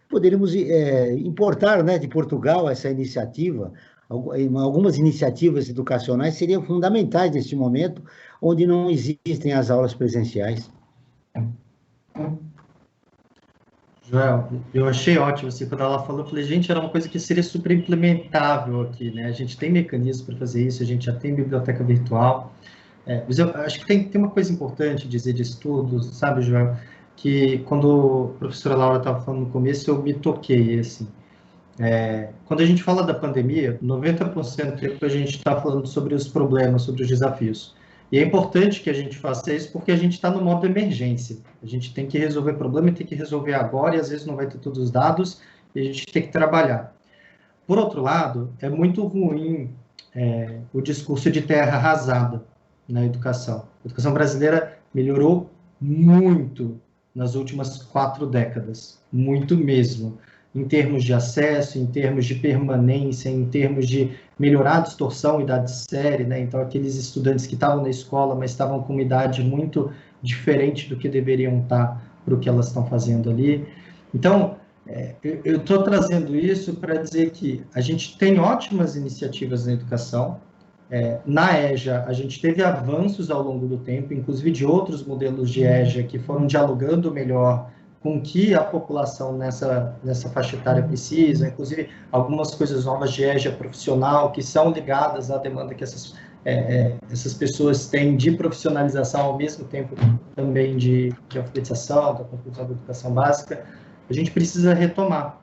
poderíamos importar, né, de Portugal essa iniciativa. Algumas iniciativas educacionais seriam fundamentais neste momento, onde não existem as aulas presenciais. Joel, eu achei ótimo, assim, quando ela falou, eu falei, gente, era uma coisa que seria super implementável aqui, né? A gente tem mecanismos para fazer isso, a gente já tem biblioteca virtual. Mas eu acho que tem uma coisa importante dizer de estudos, sabe, Joel? Que quando a professora Laura estava falando no começo, eu me toquei, assim. Quando a gente fala da pandemia, 90% do tempo a gente está falando sobre os problemas, sobre os desafios. E é importante que a gente faça isso porque a gente está no modo emergência. A gente tem que resolver problema e tem que resolver agora, e às vezes não vai ter todos os dados, e a gente tem que trabalhar. Por outro lado, é muito ruim o discurso de terra arrasada na educação. A educação brasileira melhorou muito nas últimas 4 décadas, muito mesmo, em termos de acesso, em termos de permanência, em termos de melhorar a distorção, idade série, né? Então, aqueles estudantes que estavam na escola, mas estavam com uma idade muito diferente do que deveriam estar para o que elas estão fazendo ali. Então, eu estou trazendo isso para dizer que a gente tem ótimas iniciativas na educação. Na EJA, a gente teve avanços ao longo do tempo, inclusive de outros modelos de EJA que foram dialogando melhor com o que a população nessa faixa etária precisa, inclusive algumas coisas novas de EJA profissional que são ligadas à demanda que essas pessoas têm de profissionalização ao mesmo tempo também de alfabetização, da conclusão da educação básica. A gente precisa retomar.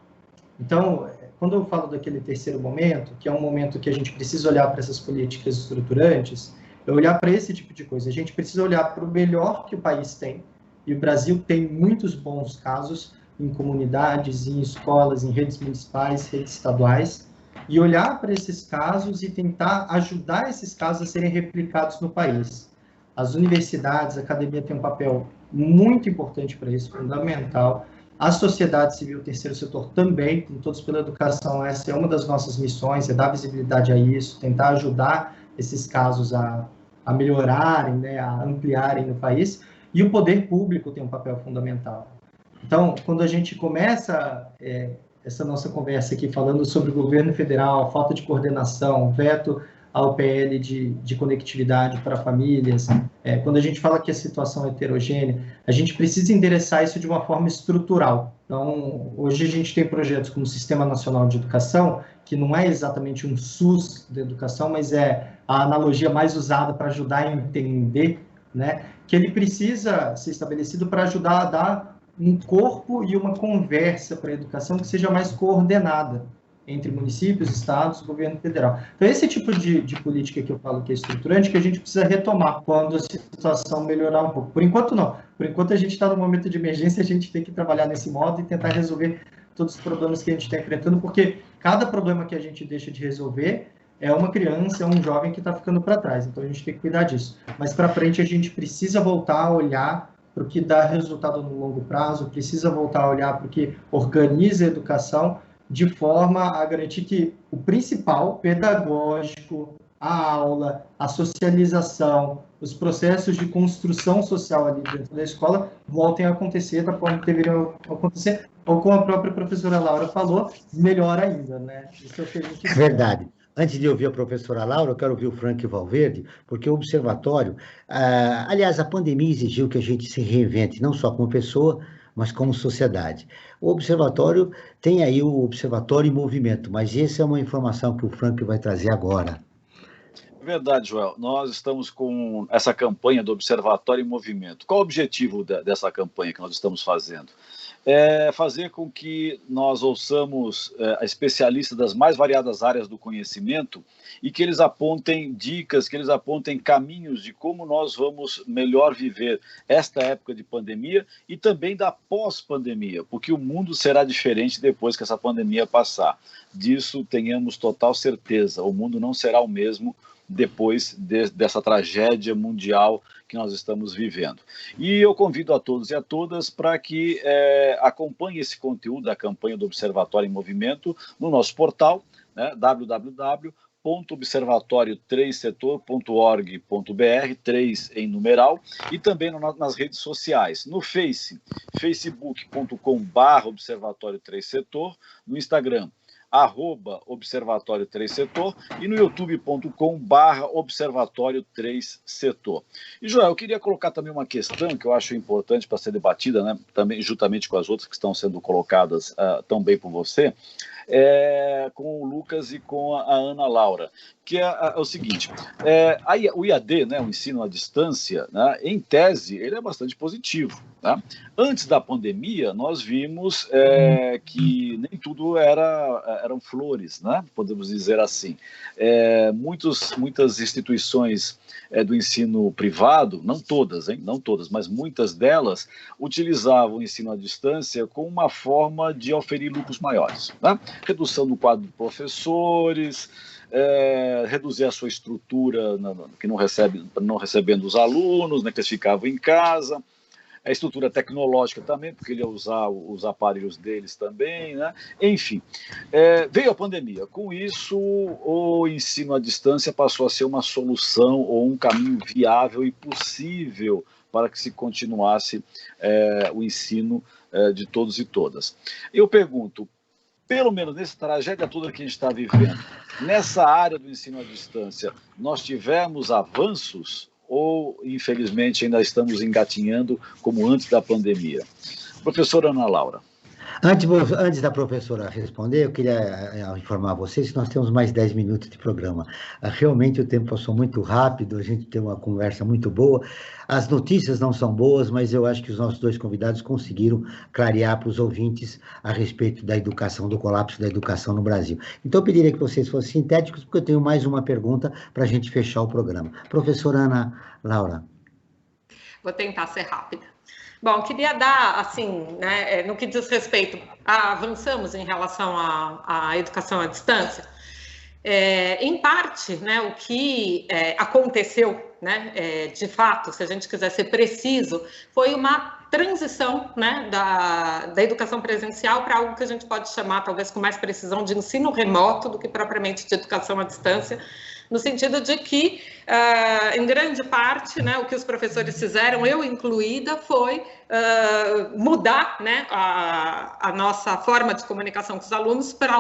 Então, quando eu falo daquele terceiro momento, que é um momento que a gente precisa olhar para essas políticas estruturantes, é olhar para esse tipo de coisa. A gente precisa olhar para o melhor que o país tem, e o Brasil tem muitos bons casos em comunidades, em escolas, em redes municipais, redes estaduais, e olhar para esses casos e tentar ajudar esses casos a serem replicados no país. As universidades, a academia tem um papel muito importante para isso, fundamental. A sociedade civil, o terceiro setor também, com Todos pela Educação, essa é uma das nossas missões, é dar visibilidade a isso, tentar ajudar esses casos a melhorarem, né, a ampliarem no país, e o poder público tem um papel fundamental. Então, quando a gente começa essa nossa conversa aqui falando sobre o governo federal, falta de coordenação, veto ao PL de conectividade para famílias, quando a gente fala que a situação é heterogênea, a gente precisa endereçar isso de uma forma estrutural. Então, hoje a gente tem projetos como o Sistema Nacional de Educação, que não é exatamente um SUS da educação, mas é a analogia mais usada para ajudar a entender, né, que ele precisa ser estabelecido para ajudar a dar um corpo e uma conversa para a educação que seja mais coordenada entre municípios, estados e governo federal. Então, esse tipo de política que eu falo que é estruturante, que a gente precisa retomar quando a situação melhorar um pouco. Por enquanto, não. Por enquanto, a gente está no momento de emergência, a gente tem que trabalhar nesse modo e tentar resolver todos os problemas que a gente está enfrentando, porque cada problema que a gente deixa de resolver é uma criança, é um jovem que está ficando para trás. Então, a gente tem que cuidar disso. Mas, para frente, a gente precisa voltar a olhar para o que dá resultado no longo prazo, precisa voltar a olhar para o que organiza a educação, de forma a garantir que o principal, pedagógico, a aula, a socialização, os processos de construção social ali dentro da escola voltem a acontecer da forma que deveriam acontecer, ou como a própria professora Laura falou, melhor ainda, né? Isso é o que a gente... É verdade. Antes de ouvir a professora Laura, eu quero ouvir o Frank Valverde, porque o observatório, aliás, a pandemia exigiu que a gente se reinvente, não só como pessoa, mas como sociedade. O observatório tem aí o Observatório em Movimento, mas essa é uma informação que o Frank vai trazer agora. Verdade, Joel. Nós estamos com essa campanha do Observatório em Movimento. Qual o objetivo dessa campanha que nós estamos fazendo? É fazer com que nós ouçamos especialistas das mais variadas áreas do conhecimento e que eles apontem dicas, que eles apontem caminhos de como nós vamos melhor viver esta época de pandemia e também da pós-pandemia, porque o mundo será diferente depois que essa pandemia passar. Disso tenhamos total certeza, o mundo não será o mesmo depois dessa tragédia mundial que nós estamos vivendo. E eu convido a todos e a todas para que acompanhem esse conteúdo da campanha do Observatório em Movimento no nosso portal, né, www.observatório3setor.org.br, 3 em numeral, e também nas redes sociais, no facebook.com/Observatório 3 Setor, no Instagram, @Observatório 3 Setor e no youtube.com/Observatório 3 Setor. E, Joel, eu queria colocar também uma questão que eu acho importante para ser debatida, né, também juntamente com as outras que estão sendo colocadas tão bem por você, com o Lucas e com a Ana Laura, que é o seguinte, o IAD, né, o ensino à distância, né, em tese, ele é bastante positivo. Tá? Antes da pandemia, nós vimos que nem tudo eram flores, né? Podemos dizer assim. Muitas instituições do ensino privado, não todas, mas muitas delas, utilizavam o ensino à distância como uma forma de oferir lucros maiores. Né? Redução do quadro de professores, reduzir a sua estrutura, que não recebendo os alunos, né, que eles ficavam em casa, a estrutura tecnológica também, porque ele ia usar os aparelhos deles também, né? Enfim, veio a pandemia. Com isso, o ensino à distância passou a ser uma solução ou um caminho viável e possível para que se continuasse o ensino de todos e todas. Eu pergunto, pelo menos nessa tragédia toda que a gente está vivendo, nessa área do ensino à distância, nós tivemos avanços ou, infelizmente, ainda estamos engatinhando como antes da pandemia? Professora Ana Laura. Antes da professora responder, eu queria informar vocês que nós temos mais 10 minutos de programa. Realmente o tempo passou muito rápido, a gente tem uma conversa muito boa. As notícias não são boas, mas eu acho que os nossos dois convidados conseguiram clarear para os ouvintes a respeito da educação, do colapso da educação no Brasil. Então eu pediria que vocês fossem sintéticos, porque eu tenho mais uma pergunta para a gente fechar o programa. Professora Ana Laura. Vou tentar ser rápida. Bom, queria dar, assim, né, no que diz respeito, avançamos em relação à educação à distância. Em parte, né, o que aconteceu, né, de fato, se a gente quiser ser preciso, foi uma transição, né, da educação presencial para algo que a gente pode chamar, talvez com mais precisão, de ensino remoto do que propriamente de educação à distância, no sentido de que, em grande parte, né, o que os professores fizeram, eu incluída, foi mudar, né, a nossa forma de comunicação com os alunos para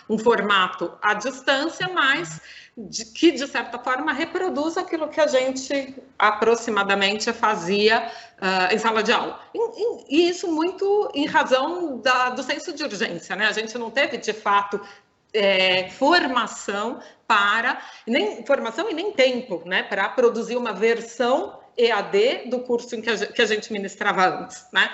um formato à distância, mas que, de certa forma, reproduz aquilo que a gente aproximadamente fazia em sala de aula. E isso muito em razão do senso de urgência, né? A gente não teve, de fato, formação e nem tempo, né, para produzir uma versão EAD do curso em que a gente ministrava antes, né?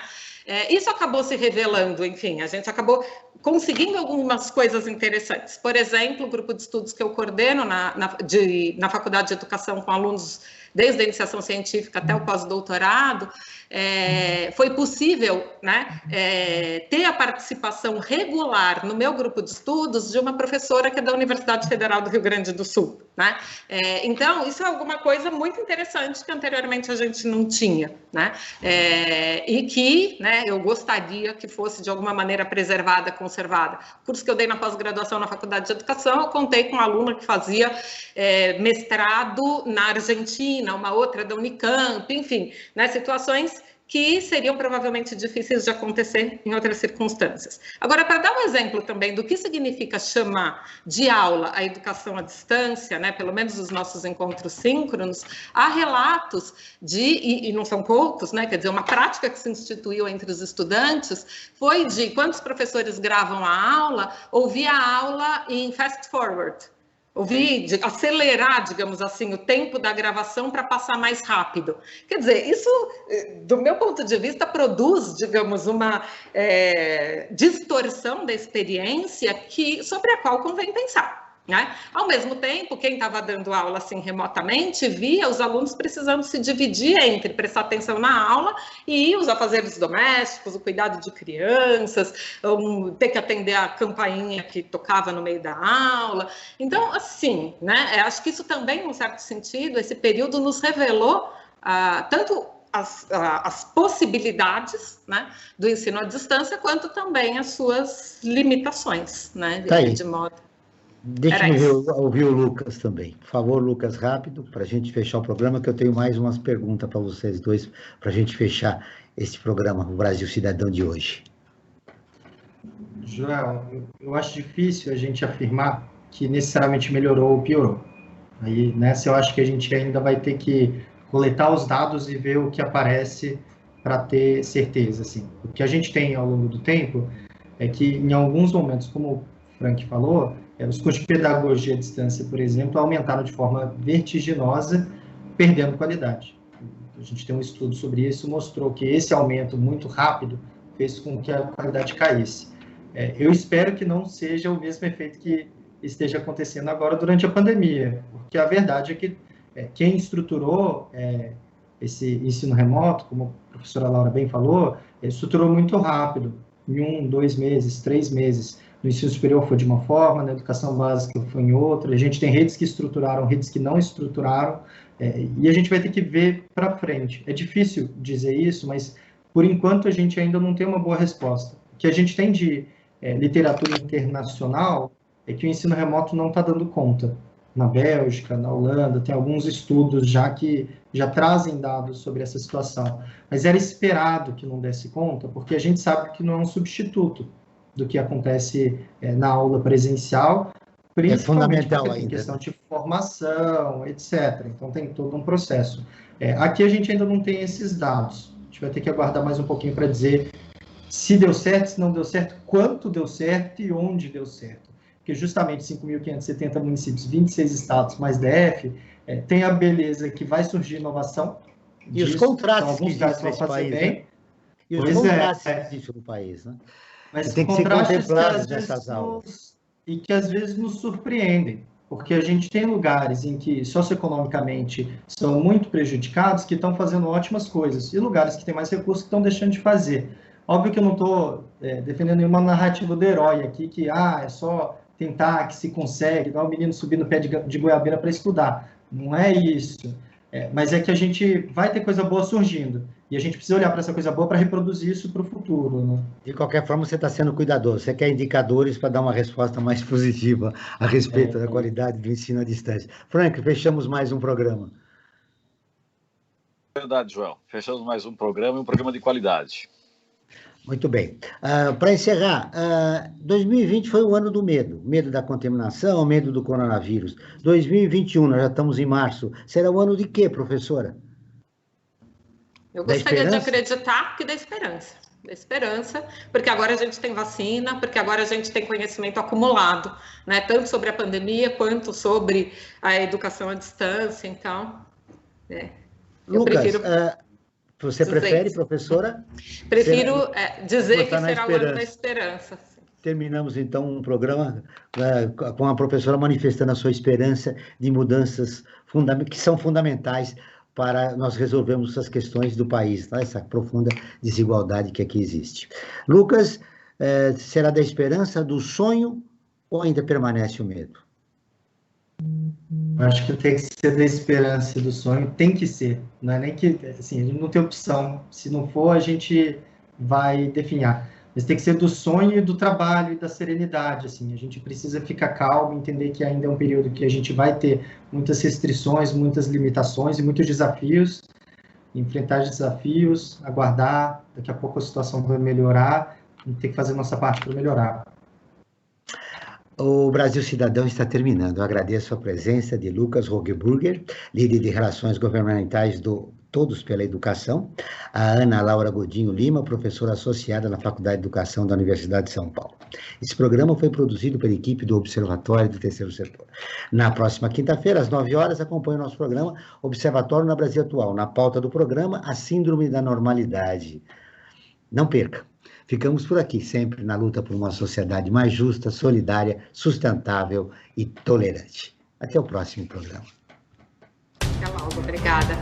Isso acabou se revelando, enfim, a gente acabou conseguindo algumas coisas interessantes. Por exemplo, o grupo de estudos que eu coordeno na Faculdade de Educação com alunos desde a iniciação científica até o pós-doutorado, foi possível, né, ter a participação regular no meu grupo de estudos de uma professora que é da Universidade Federal do Rio Grande do Sul, né? Então, isso é alguma coisa muito interessante que anteriormente a gente não tinha, né? E que, né, eu gostaria que fosse de alguma maneira preservada, conservada. O curso que eu dei na pós-graduação na Faculdade de Educação, eu contei com uma aluna que fazia mestrado na Argentina, uma outra da Unicamp, enfim, né, situações que seriam provavelmente difíceis de acontecer em outras circunstâncias. Agora, para dar um exemplo também do que significa chamar de aula a educação à distância, né, pelo menos os nossos encontros síncronos, há relatos e não são poucos, né, quer dizer, uma prática que se instituiu entre os estudantes foi de, quando os professores gravam a aula, ouvir a aula em fast forward, ouvir, acelerar, digamos assim, o tempo da gravação para passar mais rápido. Quer dizer, isso, do meu ponto de vista, produz, digamos, uma distorção da experiência sobre a qual convém pensar, né? Ao mesmo tempo, quem estava dando aula assim remotamente via os alunos precisando se dividir entre prestar atenção na aula e os afazeres domésticos, o cuidado de crianças, ter que atender a campainha que tocava no meio da aula. Então, assim, né, acho que isso também, num certo sentido, esse período nos revelou tanto as possibilidades, né, do ensino à distância, quanto também as suas limitações, né, de modo... Deixa-me ouvir o Lucas também. Por favor, Lucas, rápido, para a gente fechar o programa, que eu tenho mais umas perguntas para vocês dois, para a gente fechar esse programa, o Brasil Cidadão de hoje. Joel, eu acho difícil a gente afirmar que necessariamente melhorou ou piorou. Aí, nessa, eu acho que a gente ainda vai ter que coletar os dados e ver o que aparece para ter certeza. Assim. O que a gente tem ao longo do tempo é que, em alguns momentos, como o Frank falou, os cursos de pedagogia à distância, por exemplo, aumentaram de forma vertiginosa, perdendo qualidade. A gente tem um estudo sobre isso, mostrou que esse aumento muito rápido fez com que a qualidade caísse. Eu espero que não seja o mesmo efeito que esteja acontecendo agora durante a pandemia, porque a verdade é que quem estruturou esse ensino remoto, como a professora Laura bem falou, estruturou muito rápido, em 1, 2 meses, 3 meses. No ensino superior foi de uma forma, na educação básica foi em outra. A gente tem redes que estruturaram, redes que não estruturaram, e a gente vai ter que ver para frente. É difícil dizer isso, mas por enquanto a gente ainda não tem uma boa resposta. O que a gente tem de literatura internacional é que o ensino remoto não está dando conta. Na Bélgica, na Holanda, tem alguns estudos já que já trazem dados sobre essa situação. Mas era esperado que não desse conta, porque a gente sabe que não é um substituto do que acontece na aula presencial, principalmente em questão de formação, etc. Então, tem todo um processo. Aqui a gente ainda não tem esses dados. A gente vai ter que aguardar mais um pouquinho para dizer se deu certo, se não deu certo, quanto deu certo e onde deu certo. Porque justamente 5.570 municípios, 26 estados, mais DF, tem a beleza que vai surgir inovação. E os contrastes que existem nesse país, né? E os contrastes que existem no país, né? Mas tem que ser contemplados nessas aulas. E que às vezes nos surpreendem. porque a gente tem lugares em que socioeconomicamente são muito prejudicados que estão fazendo ótimas coisas, e lugares que têm mais recursos que estão deixando de fazer. Óbvio que eu não estou defendendo nenhuma narrativa do herói aqui, que é só tentar que se consegue, dar o menino subir no pé de goiabeira para estudar. Não é isso. Mas é que a gente vai ter coisa boa surgindo. E a gente precisa olhar para essa coisa boa para reproduzir isso para o futuro. Né? De qualquer forma, você está sendo cuidadoso. Você quer indicadores para dar uma resposta mais positiva a respeito da qualidade do ensino à distância. Frank, fechamos mais um programa. Verdade, Joel. Fechamos mais um programa, e um programa de qualidade. Muito bem. Para encerrar, 2020 foi o ano do medo. Medo da contaminação, medo do coronavírus. 2021, nós já estamos em março. Será o ano de quê, professora? Eu gostaria de acreditar que da esperança. Da esperança, porque agora a gente tem vacina, porque agora a gente tem conhecimento acumulado, né? Tanto sobre a pandemia, quanto sobre a educação à distância. Então, Lucas, você prefere, professora? Prefiro dizer que será o ano da esperança. Terminamos, então, um programa com a professora manifestando a sua esperança de mudanças que são fundamentais para nós resolvermos essas questões do país, tá? Essa profunda desigualdade que aqui existe. Lucas, será da esperança, do sonho, ou ainda permanece o medo? Acho que tem que ser da esperança e do sonho, tem que ser, não é nem que, assim, a gente não tem opção, se não for a gente vai definhar, mas tem que ser do sonho e do trabalho e da serenidade, assim, a gente precisa ficar calmo, entender que ainda é um período que a gente vai ter muitas restrições, muitas limitações e muitos desafios, enfrentar os desafios, aguardar, daqui a pouco a situação vai melhorar, e tem que fazer nossa parte para melhorar. O Brasil Cidadão está terminando. Eu agradeço a presença de Lucas Rogeburger, líder de Relações Governamentais do Todos pela Educação, a Ana Laura Godinho Lima, professora associada na Faculdade de Educação da Universidade de São Paulo. Esse programa foi produzido pela equipe do Observatório do Terceiro Setor. Na próxima quinta-feira, às 9 horas, acompanhe o nosso programa Observatório na Brasil Atual. Na pauta do programa, a Síndrome da Normalidade. Não perca. Ficamos por aqui, sempre na luta por uma sociedade mais justa, solidária, sustentável e tolerante. Até o próximo programa. Até logo, obrigada.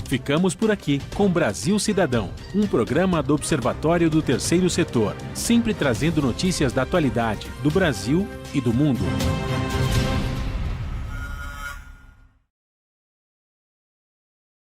Ficamos por aqui com Brasil Cidadão, um programa do Observatório do Terceiro Setor, sempre trazendo notícias da atualidade, do Brasil e do mundo.